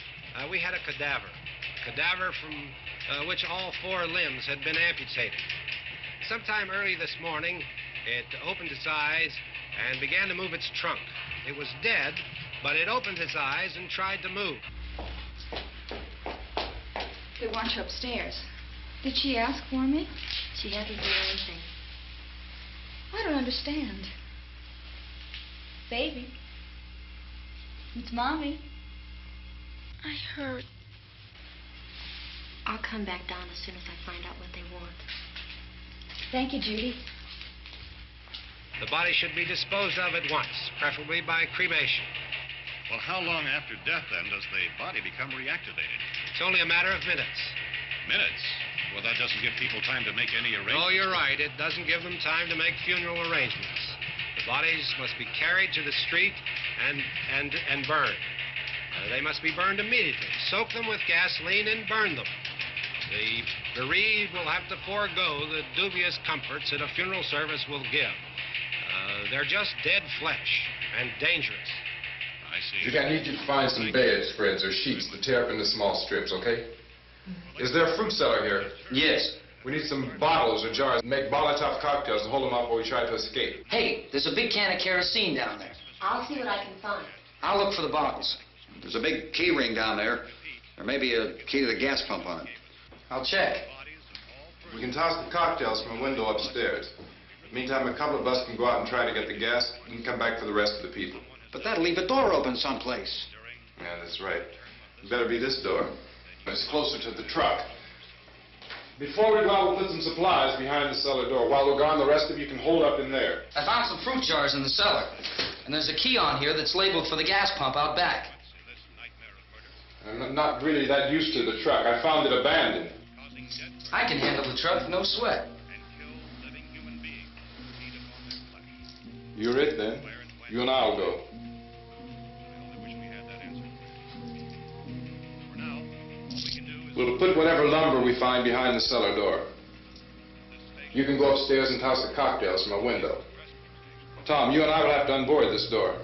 Speaker 13: we had a cadaver from which all 4 limbs had been amputated. Sometime early this morning, it opened its eyes and began to move its trunk. It was dead, but it opened his eyes and tried to move.
Speaker 9: They want you upstairs. Did she ask for me?
Speaker 14: She hasn't done anything.
Speaker 9: I don't understand. Baby. It's Mommy.
Speaker 14: I heard. I'll come back down as soon as I find out what they want.
Speaker 9: Thank you, Judy.
Speaker 13: The body should be disposed of at once, preferably by cremation.
Speaker 3: Well, how long after death, then, does the body become reactivated?
Speaker 13: It's only a matter of minutes.
Speaker 3: Minutes? Well, that doesn't give people time to make any arrangements.
Speaker 13: Oh, you're right. It doesn't give them time to make funeral arrangements. The bodies must be carried to the street and burned. They must be burned immediately. Soak them with gasoline and burn them. The bereaved will have to forego the dubious comforts that a funeral service will give. They're just dead flesh and dangerous.
Speaker 3: I see.
Speaker 5: Judy, I need you to find some bedspreads or sheets to tear up into small strips, okay? Is there a fruit cellar here?
Speaker 7: Yes.
Speaker 5: We need some bottles or jars to make Molotov cocktails and hold them up while we try to escape.
Speaker 7: Hey, there's a big can of kerosene down there.
Speaker 14: I'll see what I can find.
Speaker 7: I'll look for the bottles.
Speaker 15: There's a big key ring down there. There may be a key to the gas pump on it.
Speaker 7: I'll check.
Speaker 5: We can toss the cocktails from a window upstairs. Meantime, a couple of us can go out and try to get the gas and come back for the rest of the people.
Speaker 15: But that'll leave a door open someplace.
Speaker 5: Yeah, that's right. It better be this door. It's closer to the truck. Before we go out, we'll put some supplies behind the cellar door. While we're gone, the rest of you can hold up in there.
Speaker 7: I found some fruit jars in the cellar. And there's a key on here that's labeled for the gas pump out back.
Speaker 5: I'm not really that used to the truck. I found it abandoned.
Speaker 7: I can handle the truck, no sweat.
Speaker 5: You're it, then. You and I'll go. We'll put whatever lumber we find behind the cellar door. You can go upstairs and toss the cocktails from a window. Tom, you and I will have to unboard this door.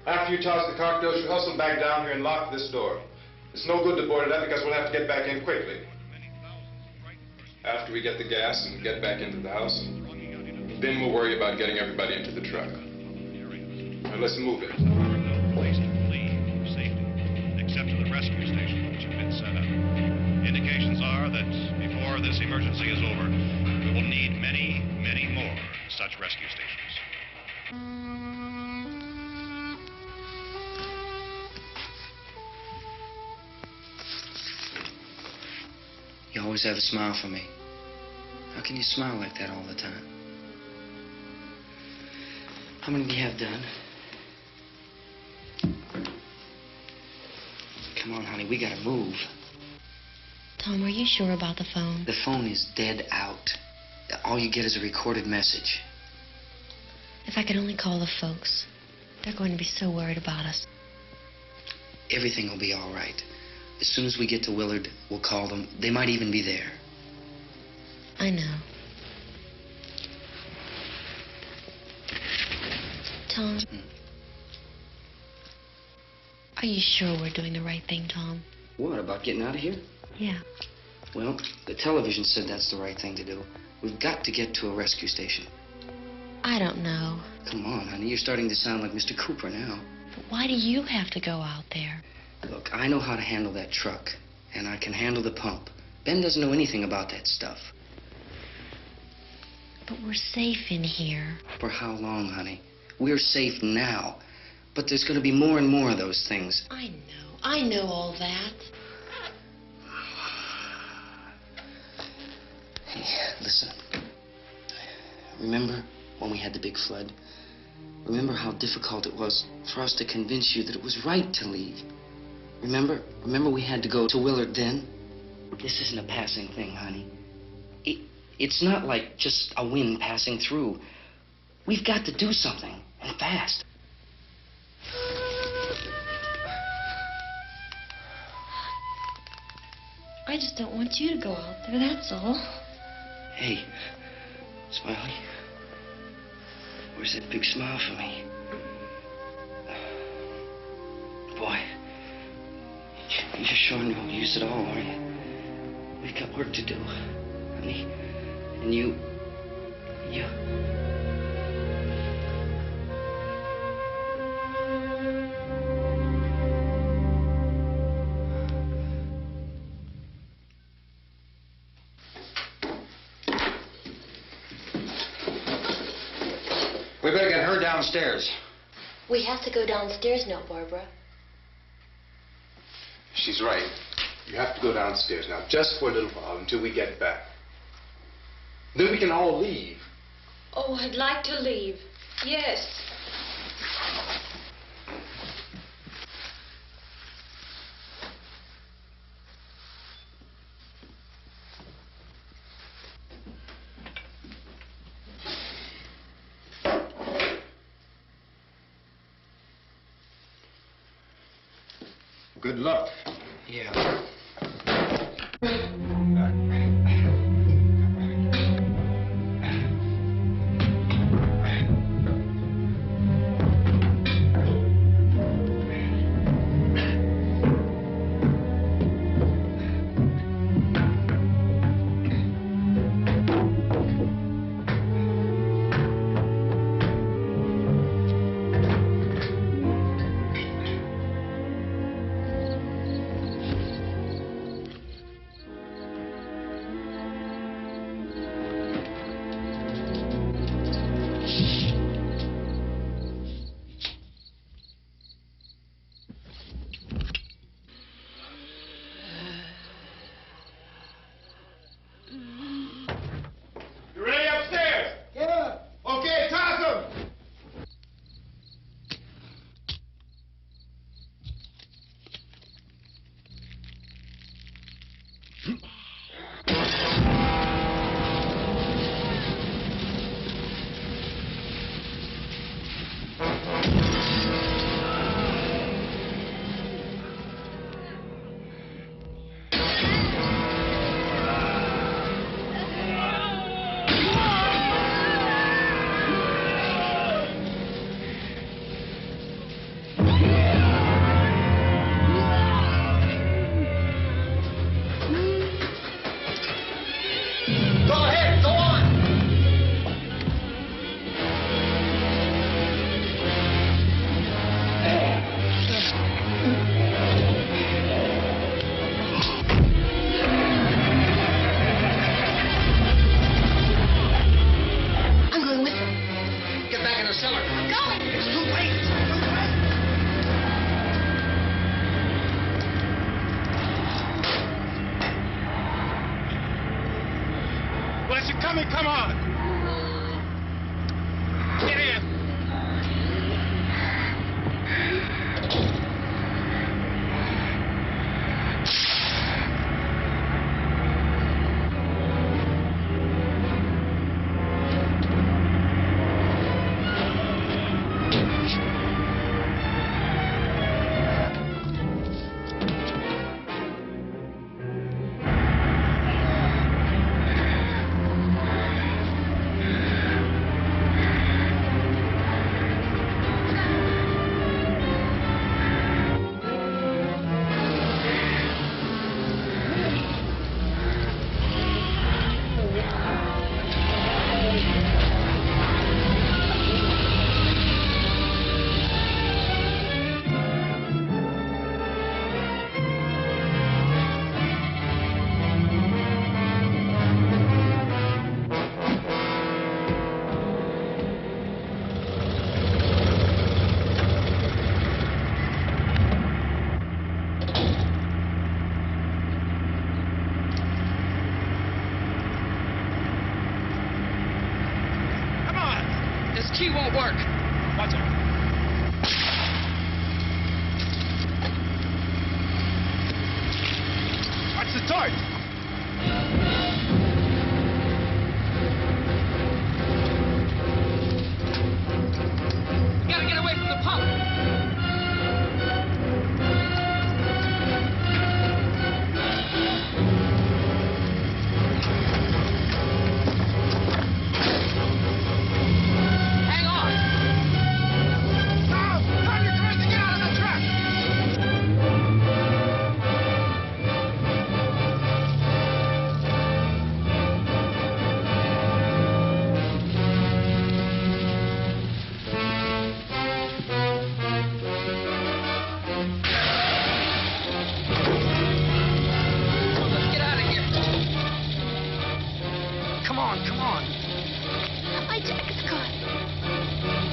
Speaker 5: After you toss the cocktails, you hustle back down here and lock this door. It's no good to board it up because we'll have to get back in quickly. After we get the gas and get back into the house, then we'll worry about getting everybody into the truck. Now let's move it.
Speaker 3: No place to flee for safety, except to the rescue stations which have been set up. Indications are that before this emergency is over, we will need many, many more such rescue stations.
Speaker 7: You always have a smile for me. How can you smile like that all the time? How many do you have done? Come on, honey, we gotta move.
Speaker 14: Tom, are you sure about the phone?
Speaker 7: The phone is dead out. All you get is a recorded message.
Speaker 14: If I could only call the folks. They're going to be so worried about us.
Speaker 7: Everything will be all right. As soon as we get to Willard, we'll call them. They might even be there.
Speaker 14: I know. Tom. Are you sure we're doing the right thing, Tom?
Speaker 7: What, about getting out of here?
Speaker 14: Yeah.
Speaker 7: Well, the television said that's the right thing to do. We've got to get to a rescue station.
Speaker 14: I don't know.
Speaker 7: Come on, honey. You're starting to sound like Mr. Cooper now.
Speaker 14: But why do you have to go out there?
Speaker 7: Look, I know how to handle that truck, and I can handle the pump. Ben doesn't know anything about that stuff.
Speaker 14: But we're safe in here.
Speaker 7: For how long, honey? We're safe now. But there's going to be more and more of those things.
Speaker 14: I know all that.
Speaker 7: Hey, listen. Remember when we had the big flood? Remember how difficult it was for us to convince you that it was right to leave? Remember we had to go to Willard then? This isn't a passing thing, honey. It's not like just a wind passing through. We've got to do something, and fast.
Speaker 14: I just don't want you to go out there, that's all.
Speaker 7: Hey, Smiley. Where's that big smile for me? Boy, you're sure no use at all, aren't you? We've got work to do, honey. And you...
Speaker 15: We better get her downstairs.
Speaker 14: We have to go downstairs now, Barbara.
Speaker 4: She's right. You have to go downstairs now, just for a little while, until we get back. Then we can all leave.
Speaker 6: Oh, I'd like to leave. Yes.
Speaker 5: Good luck.
Speaker 7: Yeah.
Speaker 5: You ready upstairs? Yeah. Okay, toss 'em. Come on. Get in.
Speaker 7: Key won't work.
Speaker 5: Watch out. Watch the torch.
Speaker 7: Gotta get away from the pump.
Speaker 14: My jacket's caught.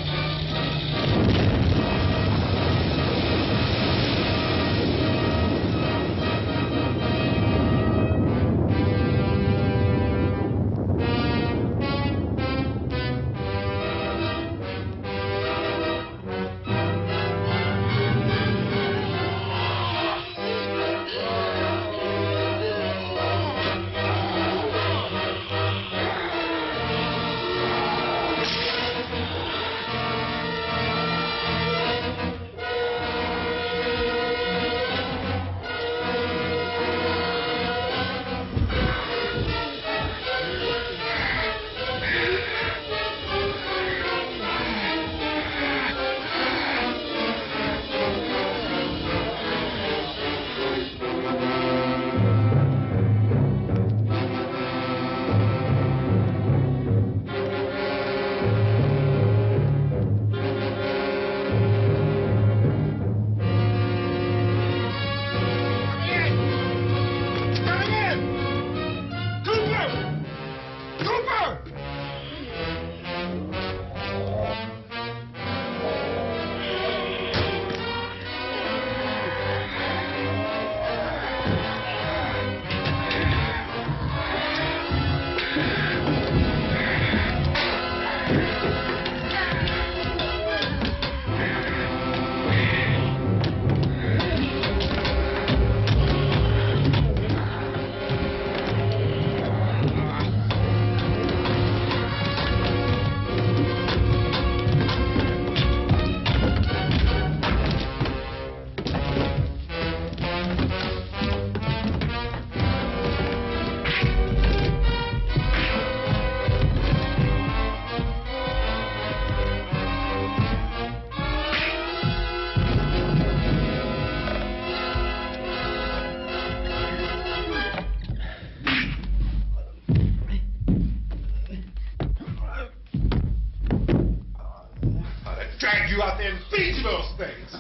Speaker 5: you out there and feed you those things.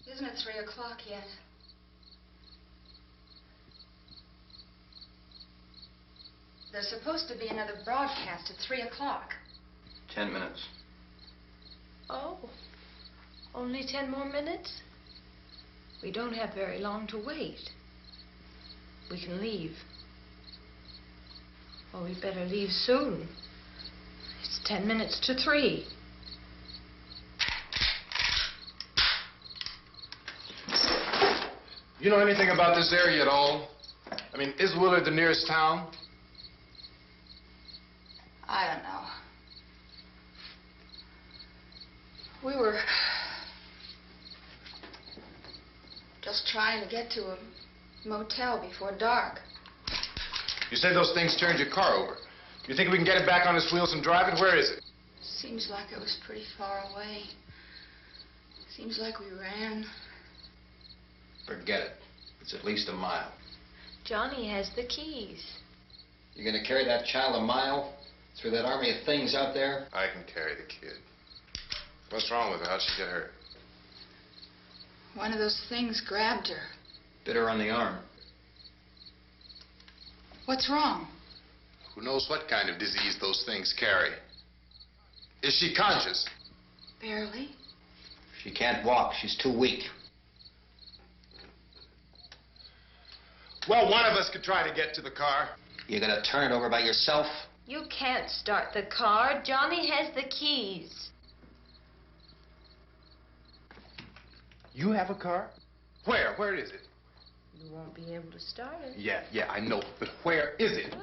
Speaker 9: Isn't it 3 o'clock yet? There's supposed to be another broadcast at 3 o'clock.
Speaker 15: 10 minutes.
Speaker 6: Oh, only 10 more minutes? We don't have very long to wait. We can leave. Well, we better leave soon. It's 10 minutes to 3.
Speaker 5: You know anything about this area at all? I mean, is Willard the nearest town?
Speaker 9: I don't know. We were just trying to get to a motel before dark.
Speaker 5: You said those things turned your car over. You think we can get it back on its wheels and drive it? Where is it?
Speaker 9: Seems like it was pretty far away. Seems like we ran.
Speaker 15: Forget it. It's at least a mile.
Speaker 6: Johnny has the keys.
Speaker 15: You gonna carry that child a mile through that army of things out there?
Speaker 5: I can carry the kid. What's wrong with her? How'd she get hurt?
Speaker 9: One of those things grabbed her.
Speaker 15: Bit her on the arm.
Speaker 9: What's wrong?
Speaker 5: Who knows what kind of disease those things carry? Is she conscious?
Speaker 9: Barely.
Speaker 15: She can't walk. She's too weak.
Speaker 5: Well, one of us could try to get to the car.
Speaker 15: You gonna turn it over by yourself?
Speaker 6: You can't start the car. Johnny has the keys.
Speaker 5: You have a car? Where? Where is it?
Speaker 6: You won't be able to start it.
Speaker 5: Yeah, I know. But where is it?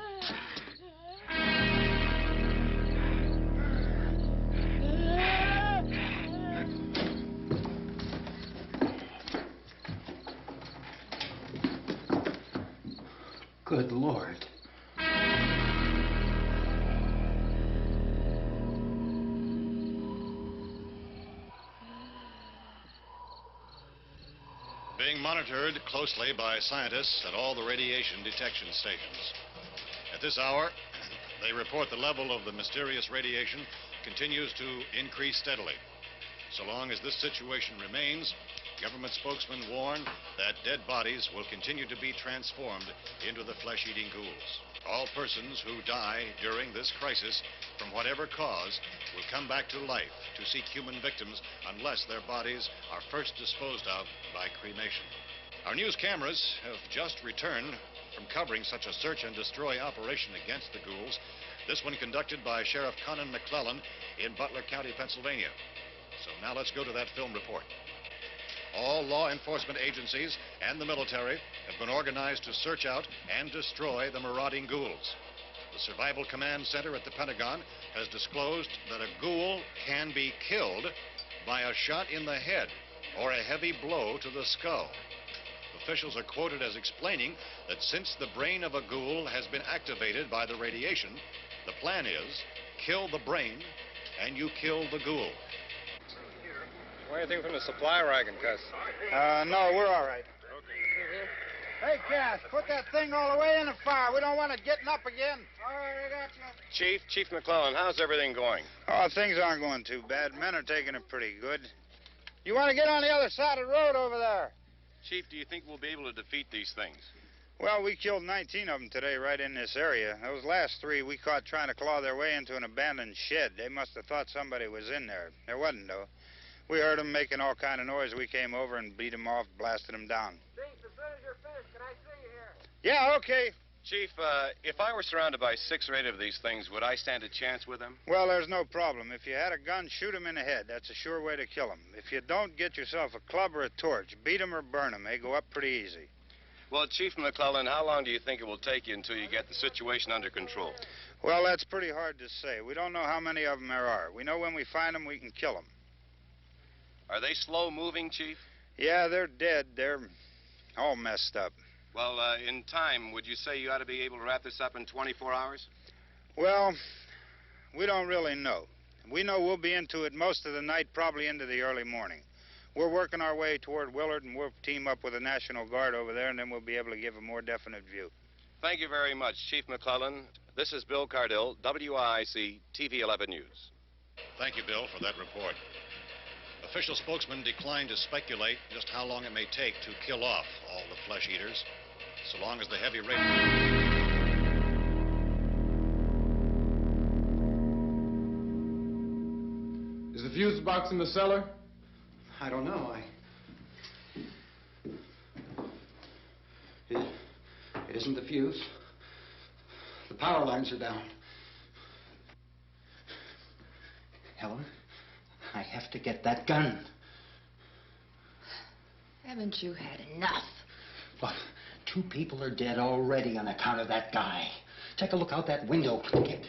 Speaker 8: Good Lord.
Speaker 3: Being monitored closely by scientists at all the radiation detection stations. At this hour, they report the level of the mysterious radiation continues to increase steadily. So long as this situation remains, government spokesmen warn that dead bodies will continue to be transformed into the flesh-eating ghouls. All persons who die during this crisis, from whatever cause, will come back to life to seek human victims unless their bodies are first disposed of by cremation. Our news cameras have just returned from covering such a search and destroy operation against the ghouls, this one conducted by Sheriff Conan McClellan in Butler County, Pennsylvania. So now let's go to that film report. All law enforcement agencies and the military have been organized to search out and destroy the marauding ghouls. The Survival Command Center at the Pentagon has disclosed that a ghoul can be killed by a shot in the head or a heavy blow to the skull. Officials are quoted as explaining that since the brain of a ghoul has been activated by the radiation, the plan is kill the brain and you kill the ghoul.
Speaker 10: Want anything from the supply wagon, Cuss?
Speaker 16: No, we're all right. Hey, Cass, put that thing all the way in the fire. We don't want it getting up again. All right, I got you.
Speaker 10: Chief McClellan, how's everything going?
Speaker 16: Oh, things aren't going too bad. Men are taking it pretty good. You want to get on the other side of the road over there?
Speaker 10: Chief, do you think we'll be able to defeat these things?
Speaker 16: Well, we killed 19 of them today right in this area. Those last 3 we caught trying to claw their way into an abandoned shed. They must have thought somebody was in there. There wasn't, though. We heard them making all kind of noise. We came over and beat them off, blasted them down.
Speaker 10: Chief, as soon as you're finished, can I see you here?
Speaker 16: Yeah, okay.
Speaker 10: Chief, if I were surrounded by 6 or 8 of these things, would I stand a chance with them?
Speaker 16: Well, there's no problem. If you had a gun, shoot them in the head. That's a sure way to kill them. If you don't, get yourself a club or a torch. Beat them or burn them. They go up pretty easy.
Speaker 10: Well, Chief McClellan, how long do you think it will take you until you get the situation under control?
Speaker 16: Well, that's pretty hard to say. We don't know how many of them there are. We know when we find them, we can kill them.
Speaker 10: Are they slow-moving, Chief?
Speaker 16: Yeah, they're dead. They're all messed up.
Speaker 10: Well, in time, would you say you ought to be able to wrap this up in 24 hours?
Speaker 16: Well, we don't really know. We know we'll be into it most of the night, probably into the early morning. We're working our way toward Willard, and we'll team up with the National Guard over there, and then we'll be able to give a more definite view.
Speaker 10: Thank you very much, Chief McClellan. This is Bill Cardill, WIC TV 11 News.
Speaker 3: Thank you, Bill, for that report. Official spokesman declined to speculate just how long it may take to kill off all the flesh eaters, so long as the heavy rate...
Speaker 5: Is the fuse box in the cellar?
Speaker 8: I don't know. It isn't the fuse. The power lines are down. Helen, I have to get that gun.
Speaker 6: Haven't you had enough?
Speaker 8: Look, 2 people are dead already on account of that guy. Take a look out that window. Get...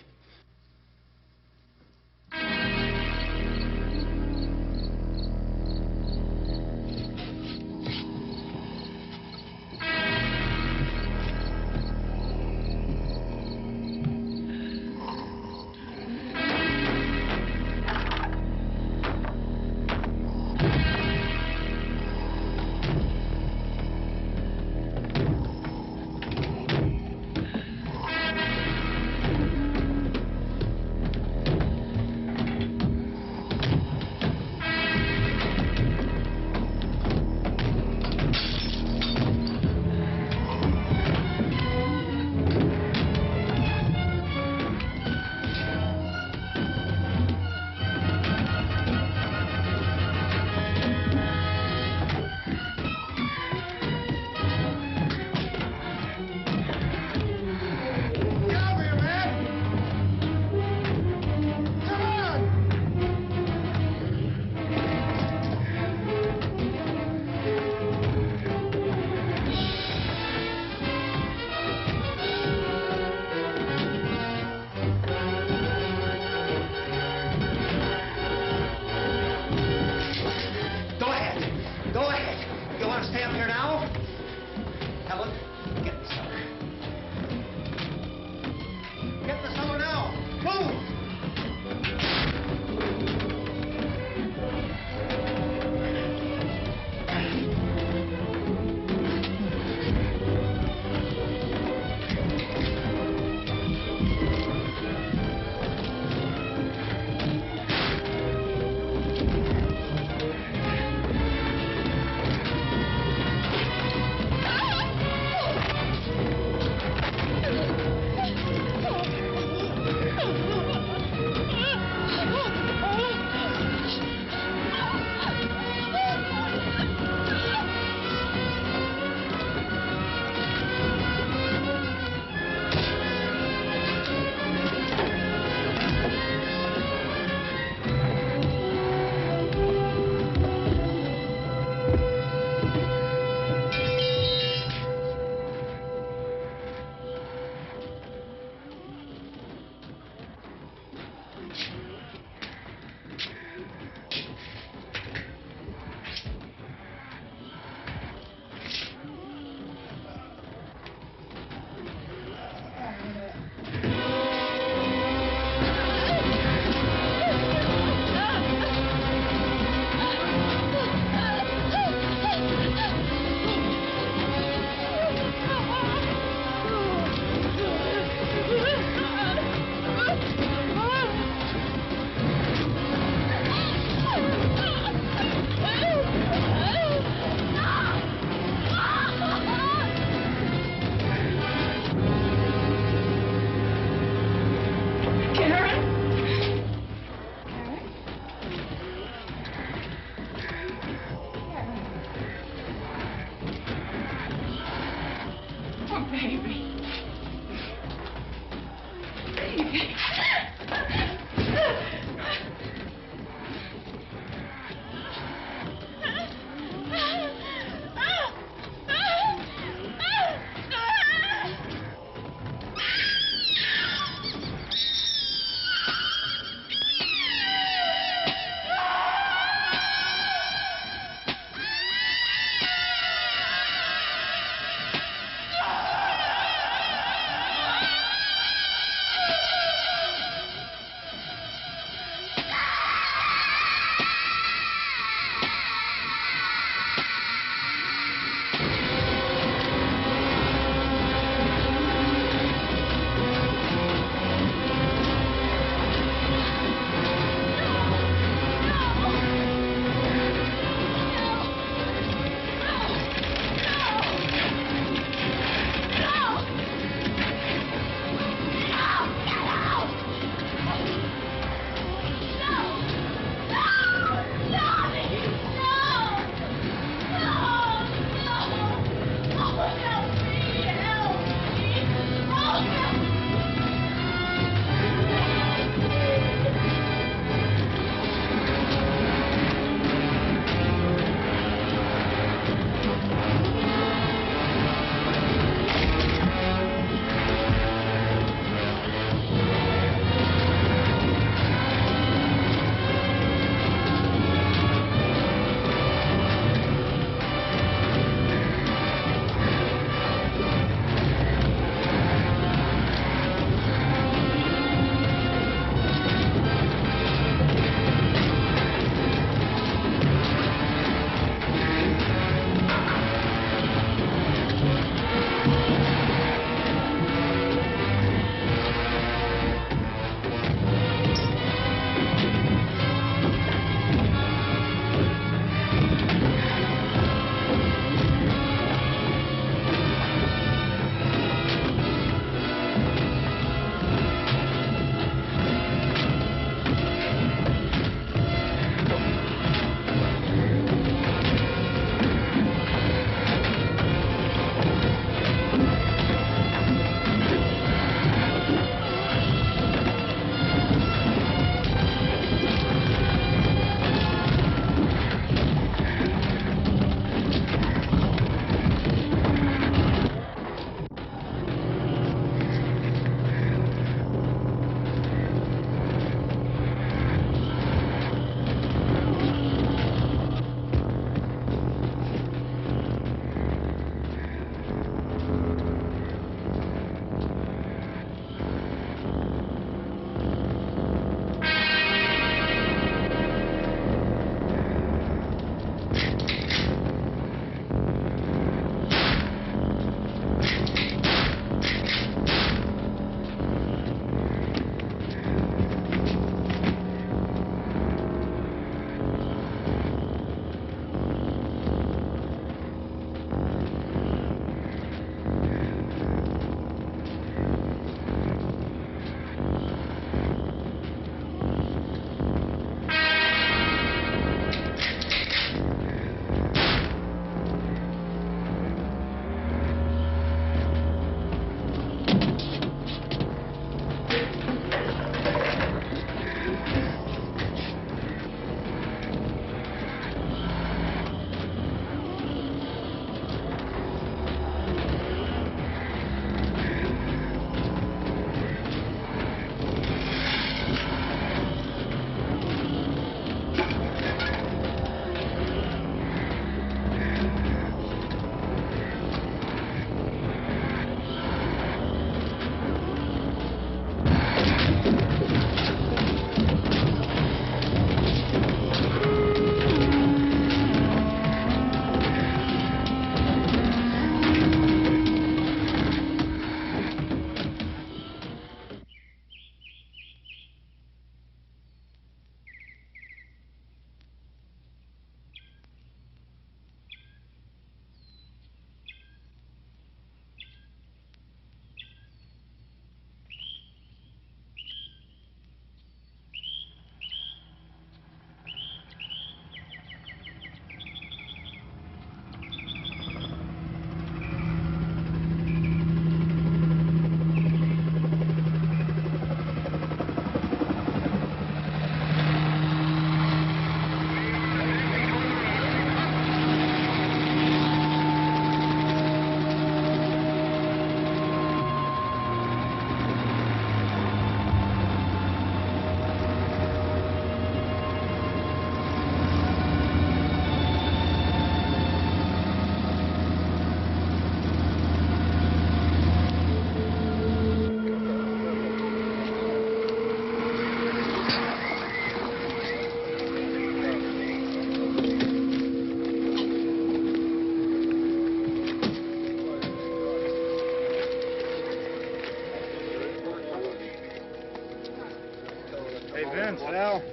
Speaker 16: Hey, Vince, Al,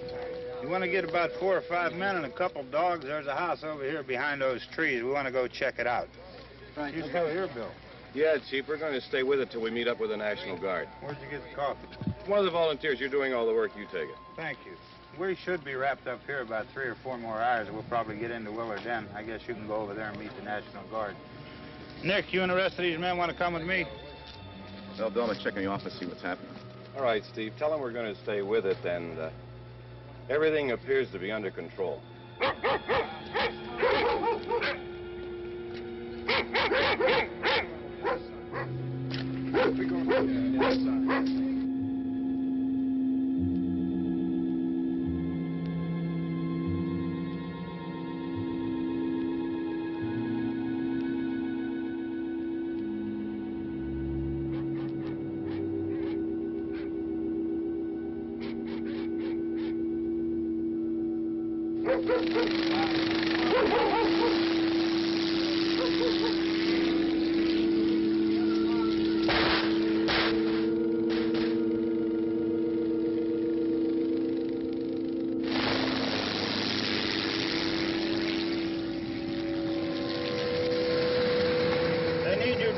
Speaker 16: you want to get about 4 or 5 men and a couple dogs? There's a house over here behind those trees. We want to go check it out.
Speaker 17: Right.
Speaker 16: You still here, Bill?
Speaker 10: Yeah, Chief, we're going to stay with it till we meet up with the National Guard.
Speaker 16: Where'd you get the coffee?
Speaker 10: One of the volunteers, you're doing all the work, you take it.
Speaker 16: Thank you. We should be wrapped up here about 3 or 4 more hours. We'll probably get into Willard then. I guess you can go over there and meet the National Guard. Nick, you and the rest of these men want to come with me?
Speaker 10: Well, Bill, let's check in the office, see what's happening. All right, Steve, tell them we're going to stay with it, and everything appears to be under control.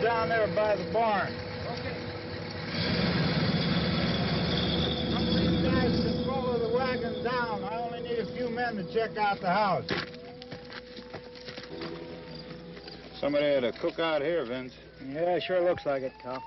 Speaker 16: Down there by the barn. Okay. Some of these guys can follow the wagon down. I only need a few men to check out the house. Somebody had a cookout here, Vince.
Speaker 17: Yeah, sure looks like it, Cal.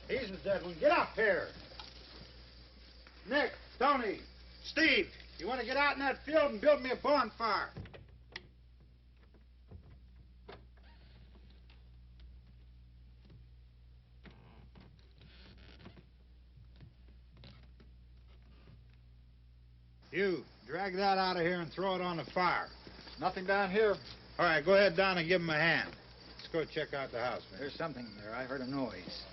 Speaker 16: He's the dead one. Get up here. Nick, Tony, Steve, you want to get out in that field and build me a bonfire? You, drag that out of here and throw it on the fire.
Speaker 17: Nothing down here.
Speaker 16: All right, go ahead down and give him a hand. Let's go check out the house, man.
Speaker 17: There's something there. I heard a noise.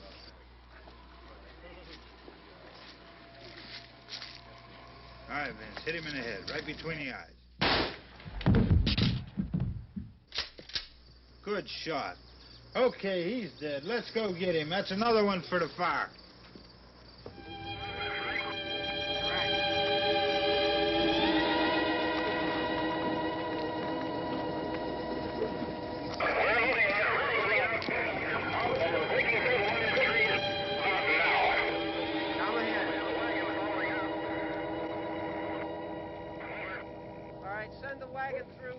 Speaker 16: All right, Vince, hit him in the head, right between the eyes. Good shot. Okay, he's dead. Let's go get him. That's another one for the fire.
Speaker 2: Send the wagon through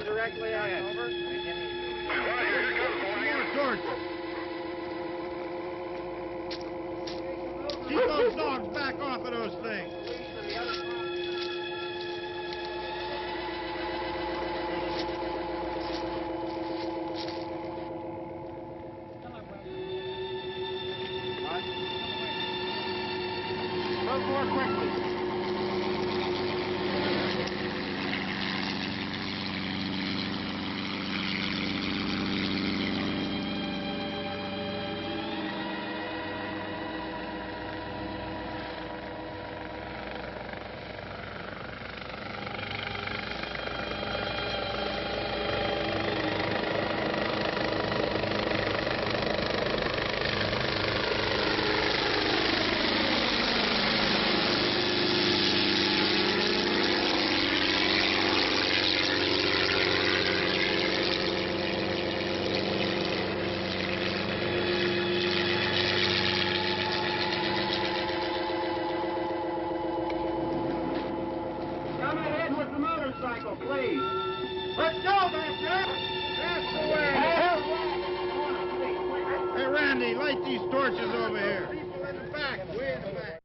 Speaker 2: directly out. Over.
Speaker 16: More torches. Keep those dogs back off of those things. Move more quickly.
Speaker 2: Please. Let's go, Master. That's the way.
Speaker 16: Hey, Randy, light these torches over here. People in the back, way in the back.